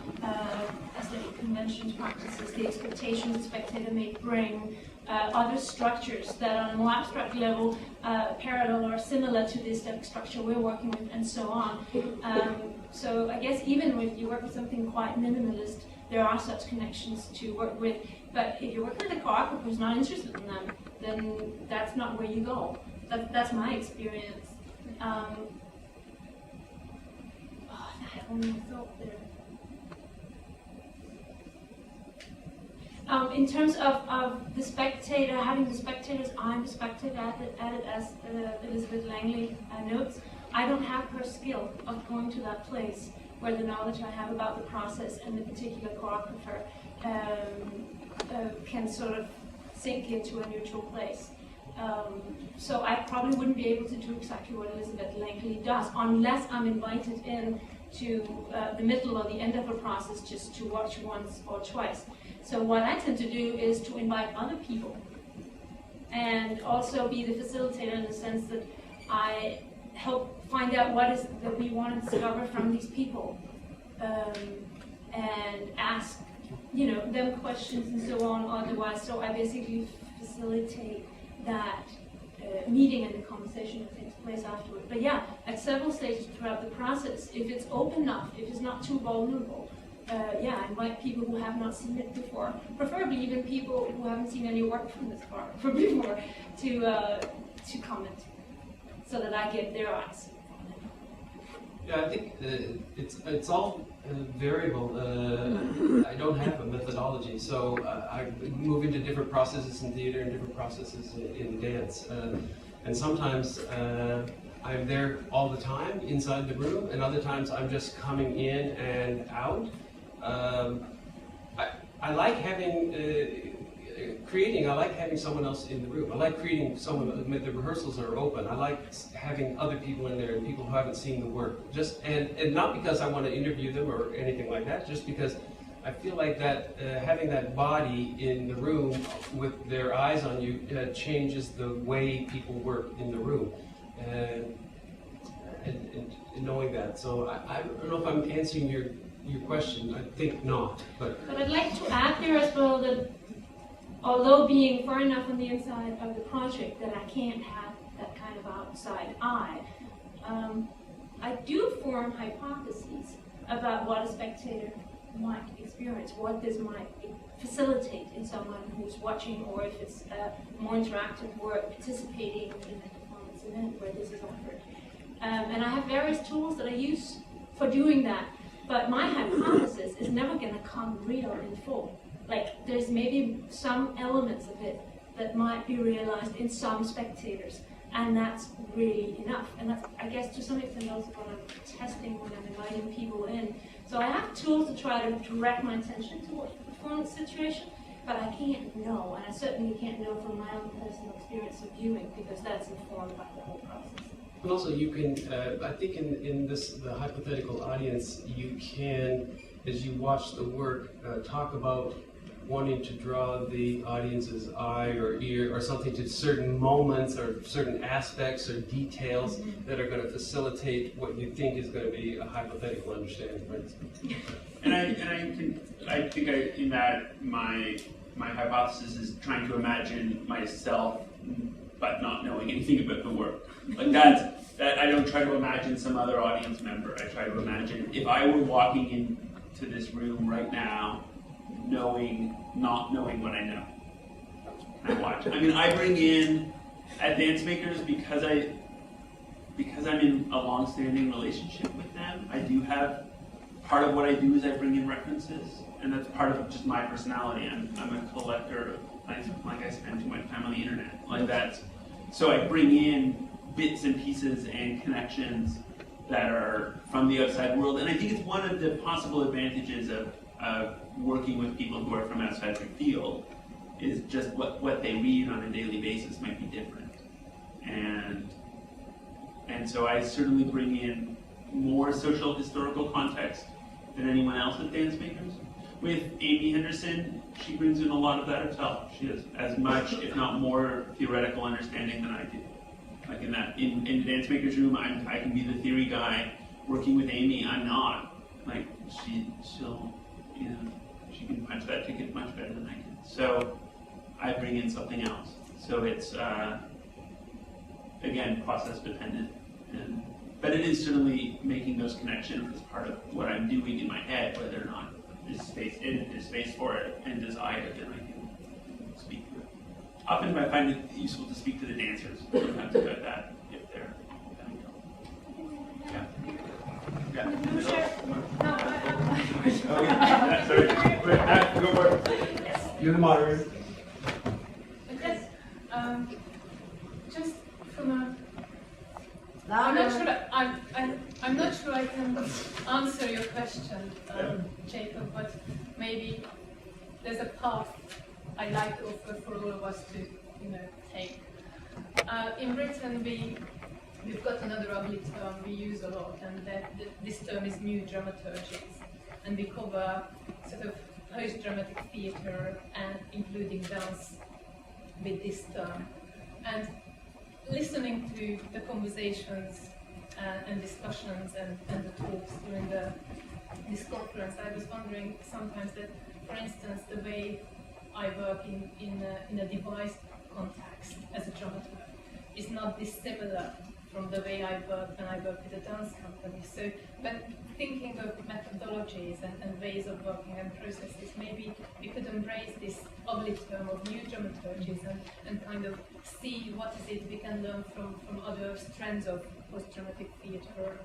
aesthetic conventions, practices, the expectations the spectator may bring, other structures that on a more abstract level parallel or similar to the aesthetic structure we're working with, and so on. So I guess even when you work with something quite minimalist, there are such connections to work with. But if you're working with a choreographer who's not interested in them, then that's not where you go. That's my experience. I had only a thought there. In terms of the spectator, having the spectators, I'm a spectator at it as Elizabeth Langley notes. I don't have her skill of going to that place where the knowledge I have about the process and the particular choreographer can sort of sink into a neutral place. So I probably wouldn't be able to do exactly what Elizabeth Langley does unless I'm invited in to the middle or the end of a process just to watch once or twice. So what I tend to do is to invite other people and also be the facilitator in the sense that I help find out what is that we want to discover from these people and ask them questions and so on otherwise. So I basically facilitate that meeting and the conversation that takes place afterward. But yeah, at several stages throughout the process, if it's open enough, if it's not too vulnerable, I invite people who have not seen it before, preferably even people who haven't seen any work from this part from before, to comment, so that I get their eyes. Yeah, I think it's all variable. I don't have a methodology, so I move into different processes in theater and different processes in dance. And sometimes I'm there all the time inside the room, and other times I'm just coming in and out. I like having I like having someone else in the room. I like creating someone. The rehearsals are open. I like having other people in there and people who haven't seen the work. And not because I want to interview them or anything like that. Just because I feel like that having that body in the room with their eyes on you changes the way people work in the room. And knowing that, so I don't know if I'm answering your question. I think not, but I'd like to add there as well that although being far enough on the inside of the project that I can't have that kind of outside eye, I do form hypotheses about what a spectator might experience, what this might facilitate in someone who's watching, or if it's more interactive work participating in a performance event where this is offered. And I have various tools that I use for doing that, but my hypothesis is never going to come real in full. Like, there's maybe some elements of it that might be realized in some spectators, and that's really enough. And that's, I guess, to some extent also what I'm testing when I'm inviting people in. So I have tools to try to direct my attention towards the performance situation, but I can't know, and I certainly can't know from my own personal experience of viewing, because that's informed by the whole process. And also you can, I think in the hypothetical audience, you can, as you watch the work, talk about wanting to draw the audience's eye or ear or something to certain moments or certain aspects or details that are going to facilitate what you think is going to be a hypothetical understanding, right? And I think in that my hypothesis is trying to imagine myself, but not knowing anything about the work. Like that I don't try to imagine some other audience member. I try to imagine if I were walking into this room right now, not knowing what I know. I watch. I mean, I bring in at Dancemakers because I'm in a long-standing relationship with them. I do have part of what I do is I bring in references, and that's part of just my personality. I'm a collector. Like I spend too much time on the internet. Like that. So I bring in bits and pieces and connections that are from the outside world, and I think it's one of the possible advantages of working with people who are from outside the field is just what they read on a daily basis might be different. And so I certainly bring in more social historical context than anyone else at Dancemakers. With Amy Henderson, she brings in a lot of that herself. She has as much, if not more, theoretical understanding than I do. Like in the Dancemakers room, I can be the theory guy. Working with Amy, I'm not. Like she'll, she can punch that ticket much better than I can. So I bring in something else. So it's again process dependent, but it is certainly making those connections as part of what I'm doing in my head, whether or not there's space for it and desire, then I can speak to it. Often I find it useful to speak to the dancers sometimes about that if they're yeah. No, sure. No, Sorry. Go for it. You're the moderator. Yes. Just from a. I'm not sure I can answer your question, Jacob, but maybe there's a path I'd like to offer for all of us to, take. In Britain, we've got another ugly term we use a lot, and this term is new dramaturgies, and we cover sort of post-dramatic theatre and including dance with this term. And listening to the conversations and discussions and the talks during this conference, I was wondering sometimes that, for instance, the way I work in a device context as a dramaturg is not dissimilar from the way I work when I work with a dance company. So, but thinking of methodologies and ways of working and processes, maybe we could embrace this ugly term of new dramaturgies and kind of see what is it we can learn from other strands of post-dramatic theatre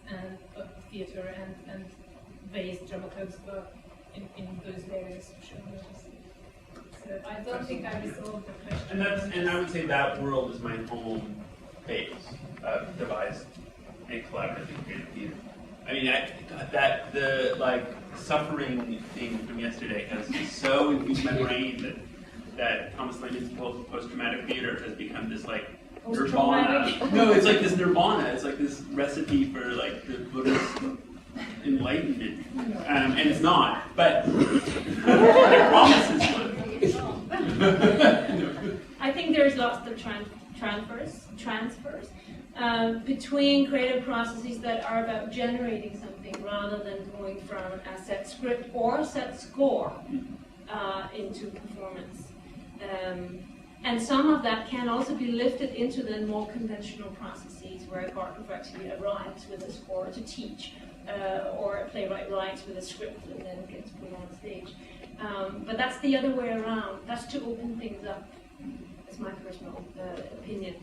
and ways dramaturgs work in those various genres. So I don't think I resolved the question. And I would say that world is my home base of devised and collaborative creative theater. I mean, the suffering thing from yesterday has so infused my brain that Thomas Lincoln's post-traumatic theater has become this nirvana. No, it's like this nirvana. It's like this recipe for the Buddhist enlightenment, and it's not. But I promise it's not. I think there's lots of transfers between creative processes that are about generating something rather than going from a set script or set score into performance. And some of that can also be lifted into the more conventional processes where a choreographer actually arrives with a score to teach, or a playwright writes with a script and then gets put on stage. But that's the other way around. That's to open things up. That's my personal opinion.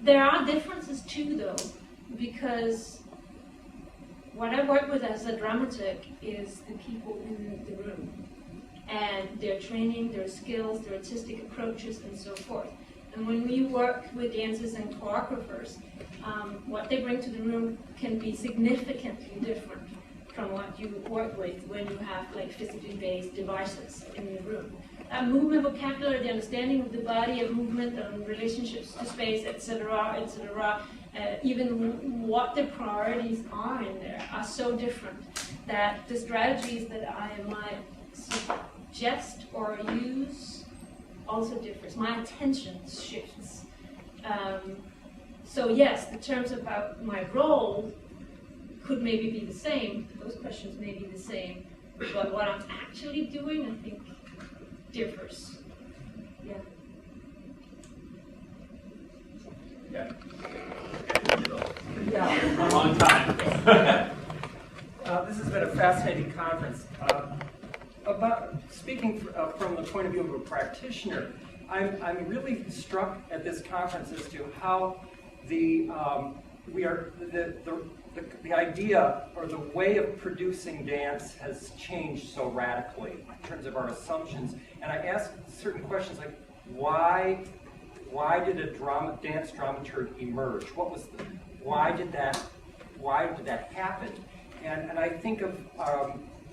There are differences too, though, because what I work with as a dramaturg is the people in the room and their training, their skills, their artistic approaches, and so forth. And when we work with dancers and choreographers, what they bring to the room can be significantly different from what you work with when you have like physically based devices in the room. Movement vocabulary, the understanding of the body, of movement, and relationships to space, etc., etc., even what the priorities are in there are so different that the strategies that I might suggest or use also differs. My attention shifts. So yes, the terms about my role could maybe be the same. Those questions may be the same, but what I'm actually doing, I think, differs. Yeah. Yeah. Yeah. Long time. This has been a fascinating conference. About speaking from the point of view of a practitioner, I'm really struck at this conference as to how the idea or the way of producing dance has changed so radically in terms of our assumptions. And I ask certain questions like, why did a dance dramaturg emerge? Why did that happen? And I think of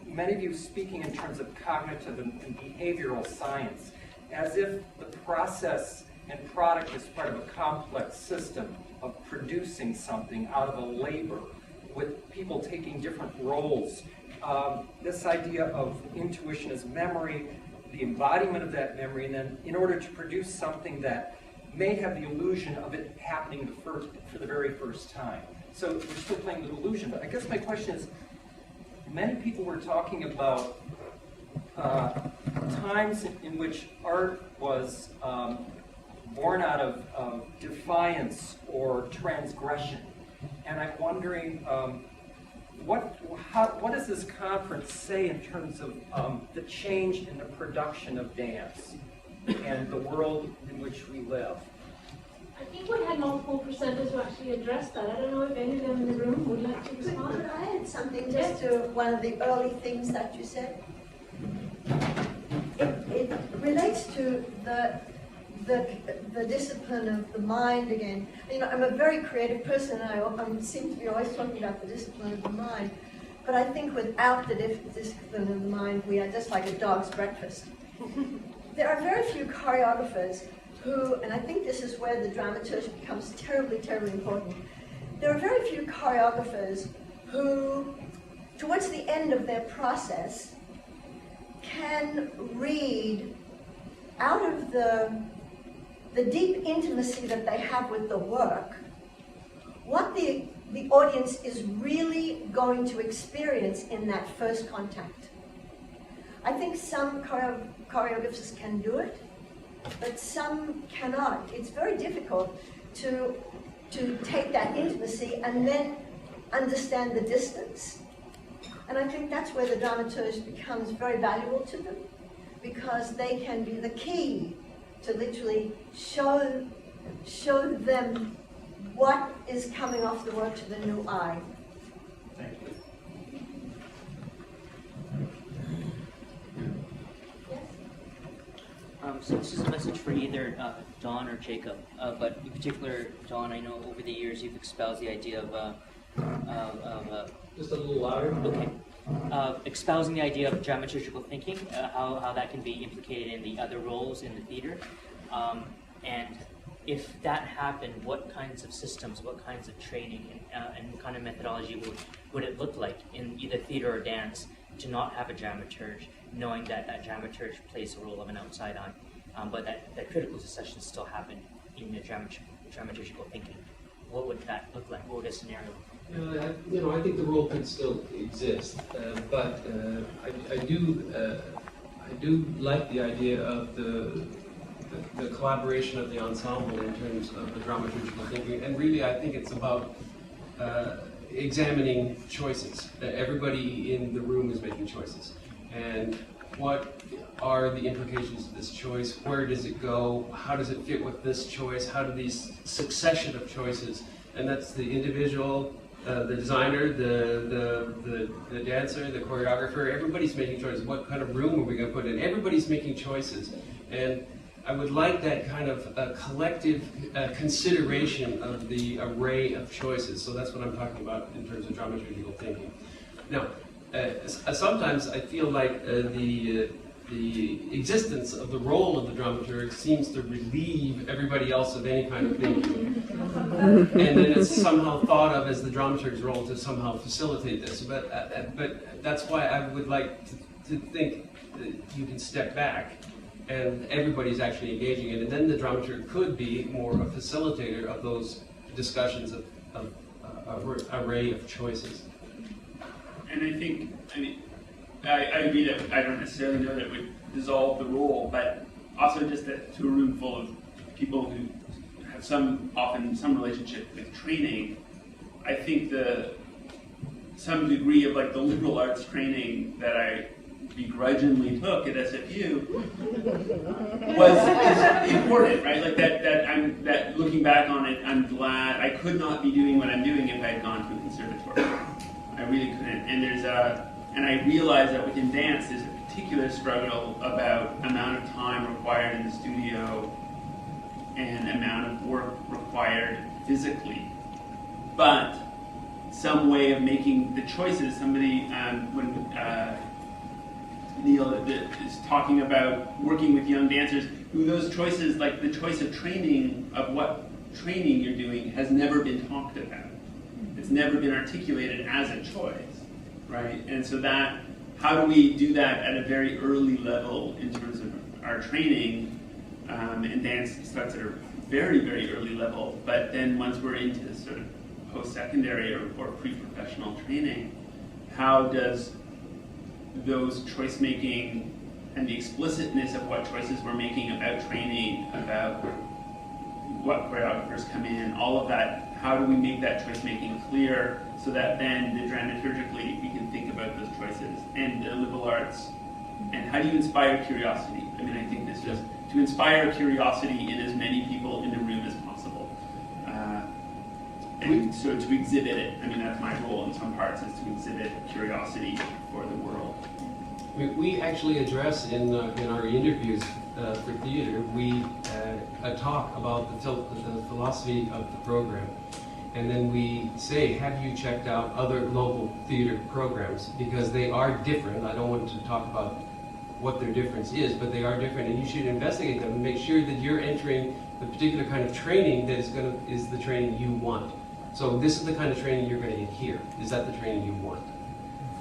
many of you speaking in terms of cognitive and behavioral science, as if the process and product is part of a complex system of producing something out of a labor with people taking different roles. This idea of intuition as memory, the embodiment of that memory, and then in order to produce something that may have the illusion of it happening for the very first time. So we're still playing with illusion, but I guess my question is, many people were talking about times in which art was born out of defiance or transgression. And I'm wondering, what does this conference say in terms of the change in the production of dance and the world in which we live? I think we had multiple presenters who actually addressed that. I don't know if any of them in the room would like to respond. Could I add something just to one of the early things that you said? It relates to the discipline of the mind again. You know, I'm a very creative person, and I seem to be always talking about the discipline of the mind. But I think without the discipline of the mind, we are just like a dog's breakfast. There are very few choreographers who, and I think this is where the dramaturgy becomes terribly, terribly important. There are very few choreographers who, towards the end of their process, can read out of the deep intimacy that they have with the work, what the audience is really going to experience in that first contact. I think some choreographers can do it, but some cannot. It's very difficult to take that intimacy and then understand the distance. And I think that's where the dramaturge becomes very valuable to them, because they can be the key to literally show them what is coming off the work to the new eye. Thank you. So this is a message for either Dawn or Jacob, but in particular, Dawn, I know over the years you've espoused the idea of Just a little louder. Okay. Espousing the idea of dramaturgical thinking, how that can be implicated in the other roles in the theater. And if that happened, what kinds of systems, what kinds of training, and what kind of methodology would it look like in either theater or dance to not have a dramaturge, knowing that that dramaturge plays the role of an outside eye, but that critical sessions still happen in the dramaturgical thinking? What would that look like? What would a scenario look like? I think the role can still exist, but I do like the idea of the collaboration of the ensemble in terms of the dramaturgical thinking, and really I think it's about examining choices. Everybody in the room is making choices, and what are the implications of this choice? Where does it go? How does it fit with this choice? How do these succession of choices, and that's the individual, the designer, the dancer, the choreographer, everybody's making choices. What kind of room are we going to put in? Everybody's making choices, and I would like that kind of collective consideration of the array of choices. So that's what I'm talking about in terms of dramaturgical thinking. Now, sometimes I feel like the existence of the role of the dramaturg seems to relieve everybody else of any kind of thinking. And then it's somehow thought of as the dramaturg's role to somehow facilitate this. But that's why I would like to think that you can step back and everybody's actually engaging in it. And then the dramaturg could be more a facilitator of those discussions of an array of choices. And I think, I agree that I don't necessarily know that it would dissolve the role, but also just that to a room full of people who have often some relationship with training, I think some degree of like the liberal arts training that I begrudgingly took at SFU was important, right? Like that looking back on it, I'm glad I could not be doing what I'm doing if I had gone to a conservatory. I really couldn't. And I realized that within dance there's a particular struggle about amount of time required in the studio and amount of work required physically. But some way of making the choices, somebody, when Neil is talking about working with young dancers, who those choices, like the choice of training, of what training you're doing, has never been talked about. It's never been articulated as a choice, right? And so how do we do that at a very early level in terms of our training? And dance starts at a very, very early level, but then once we're into sort of post-secondary or pre-professional training, how does those choice-making and the explicitness of what choices we're making about training, about what choreographers come in, all of that, how do we make that choice-making clear so that then dramaturgically we can think about those choices and the liberal arts, and how do you inspire curiosity? I mean, I think this is to inspire curiosity in as many people in the room as possible. And so to exhibit it, I mean, that's my role in some parts, is to exhibit curiosity for the world. We actually address in our interviews for theater, we talk about the philosophy of the program. And then we say, have you checked out other local theater programs? Because they are different. I don't want to talk about what their difference is, but they are different, and you should investigate them and make sure that you're entering the particular kind of training that is the training you want. So this is the kind of training you're going to get here. Is that the training you want?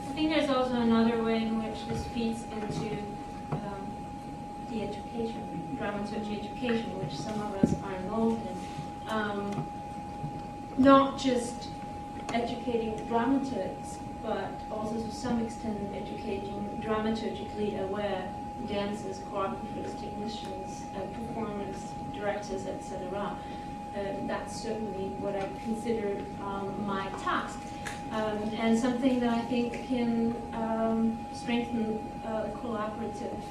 I think there's also another way in which this feeds into the education, dramaturgy education, which some of us are involved in. Not just educating dramaturgs, but also to some extent educating dramaturgically aware dancers, choreographers, technicians, performers, directors, etc. That's certainly what I consider my task. And something that I think can strengthen collaborative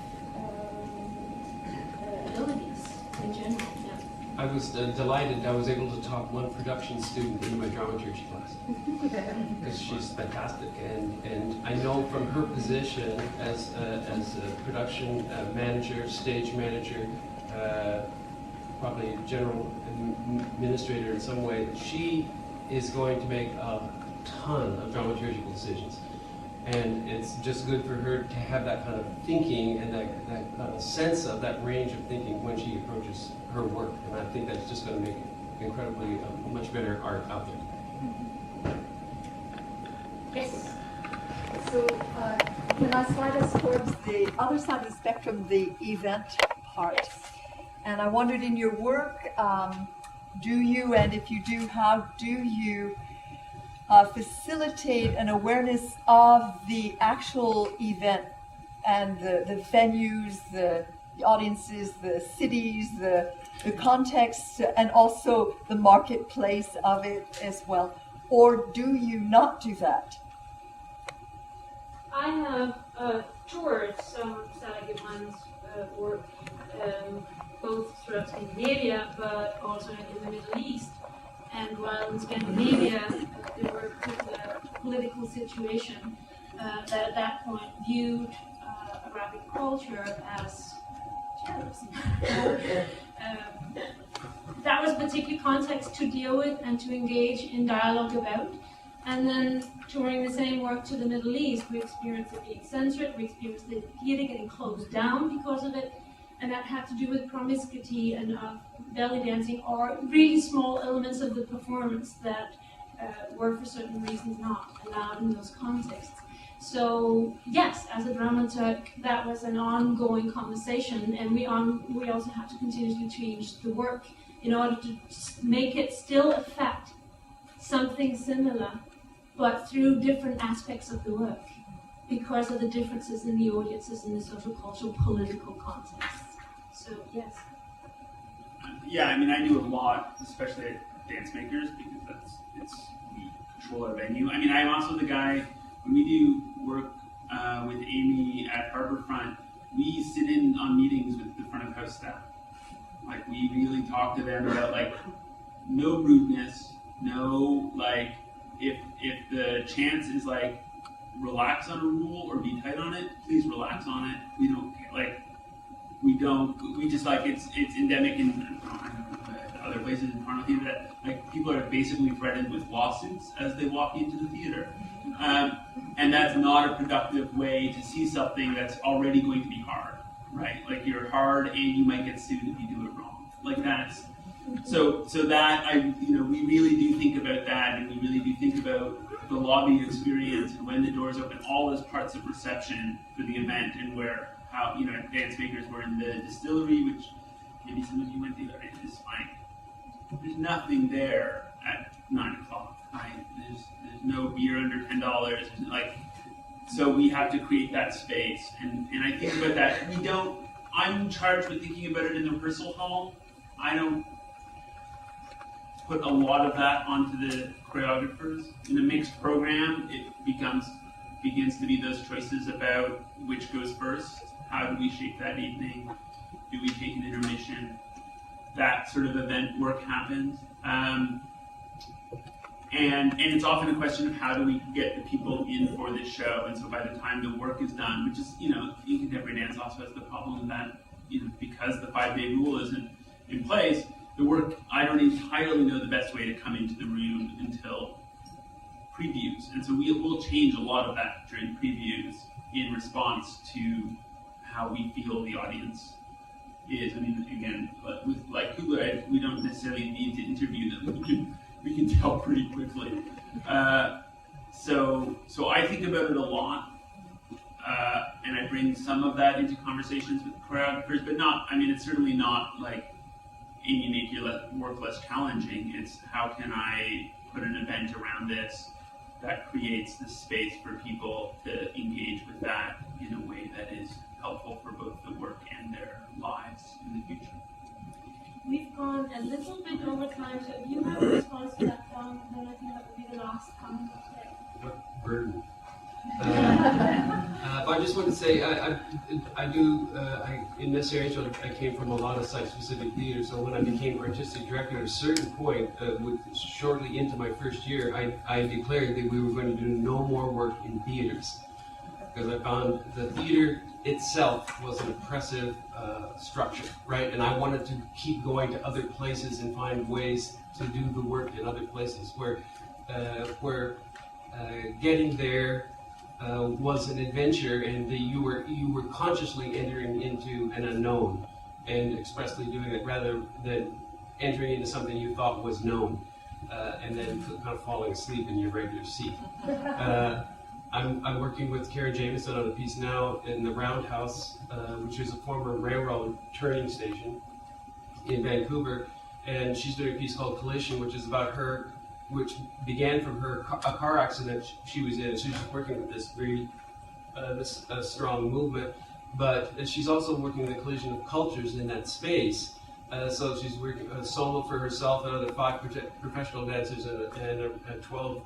abilities in general. Yeah. I was delighted I was able to talk one production student in my dramaturgy class, because she's fantastic, and I know from her position as a production manager, stage manager, probably general administrator in some way, that she is going to make a ton of dramaturgical decisions. And it's just good for her to have that kind of thinking and that kind of sense of that range of thinking when she approaches her work. And I think that's just going to make incredibly much better art out there. Yes. So can I slide us towards the other side of the spectrum, the event part? And I wondered, in your work, do you, and if you do, how do you facilitate an awareness of the actual event and the venues, the audiences, the cities, the context, and also the marketplace of it as well? Or do you not do that? I have toured some Sally Goodman's work, both throughout Scandinavia, but also in the Middle East. And while in Scandinavia, there was a political situation that at that point viewed Arabic culture as terrorism. That was a particular context to deal with and to engage in dialogue about. And then touring the same work to the Middle East, we experienced it being censored, we experienced the theatre getting closed down because of it, and that had to do with promiscuity and belly dancing, or really small elements of the performance that were for certain reasons not allowed in those contexts. So yes, as a dramaturg, that was an ongoing conversation, and we also had to continuously change the work in order to make it still affect something similar, but through different aspects of the work, because of the differences in the audiences in the social, cultural, political contexts. So yes. Yeah, I mean, I do a lot, especially at Dancemakers, because we control our venue. I mean, I'm also the guy, when we do work with Amy at Harbourfront, we sit in on meetings with the front of house staff. Like, we really talk to them about, like, no rudeness, no, like, if the chance is, like, relax on a rule or be tight on it, please relax on it. We don't, like, we just, like, it's endemic in other places in Toronto theatre that, like, people are basically threatened with lawsuits as they walk into the theatre. And that's not a productive way to see something that's already going to be hard, right? Like, you're hard and you might get sued if you do it wrong. Like, that's, so that, we really do think about that, and we really do think about the lobby experience and when the doors open, all those parts of reception for the event, and how at Dancemakers we're in the distillery, which maybe some of you went to, right? It's fine. There's nothing there at 9 o'clock, right? There's no beer under $10. Like, so we have to create that space, and I think about that. I'm charged with thinking about it in the rehearsal hall. I don't put a lot of that onto the choreographers. In a mixed program, it begins to be those choices about which goes first. How do we shape that evening? Do we take an intermission? That sort of event work happens. And it's often a question of how do we get the people in for this show. And so by the time the work is done, which is, in contemporary dance also has the problem that, because the 5-day rule isn't in place, the work, I don't entirely know the best way to come into the room until previews. And so we'll change a lot of that during previews in response to how we feel the audience is. I mean, again, with like Kugler, we don't necessarily need to interview them. We can tell pretty quickly. So I think about it a lot, and I bring some of that into conversations with choreographers, but it's certainly not like Amy, make your work less challenging. It's how can I put an event around this that creates the space for people to engage with that in a way that is helpful for both the work and their lives in the future. We've gone a little bit over time, so if you have a response to that, then I think that would be the last comment of today. What burden. But I just want to say, in this area, I came from a lot of site-specific theater, so when I became artistic director at a certain point, shortly into my first year, I declared that we were going to do no more work in theaters, because I found the theater itself was an oppressive structure, right? And I wanted to keep going to other places and find ways to do the work in other places where getting there was an adventure, and you were consciously entering into an unknown and expressly doing it rather than entering into something you thought was known and then kind of falling asleep in your regular seat. I'm working with Karen Jameson on a piece now in the Roundhouse, which is a former railroad turning station in Vancouver, and she's doing a piece called Collision, which is about her, which began from a car accident she was in. So she's working with this very this strong movement, but she's also working the collision of cultures in that space. So she's working solo for herself and other 5 professional dancers and 12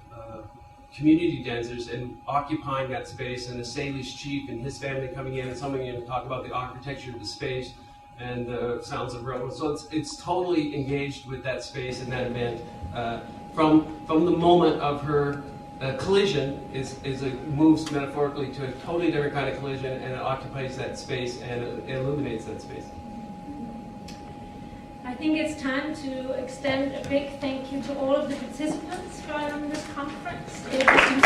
community dancers, and occupying that space, and the Salish chief and his family coming in and coming in to talk about the architecture of the space and the sounds of railroad. So it's totally engaged with that space and that event. From the moment of her collision it moves metaphorically to a totally different kind of collision, and it occupies that space and it illuminates that space. I think it's time to extend a big thank you to all of the participants from this conference. It has been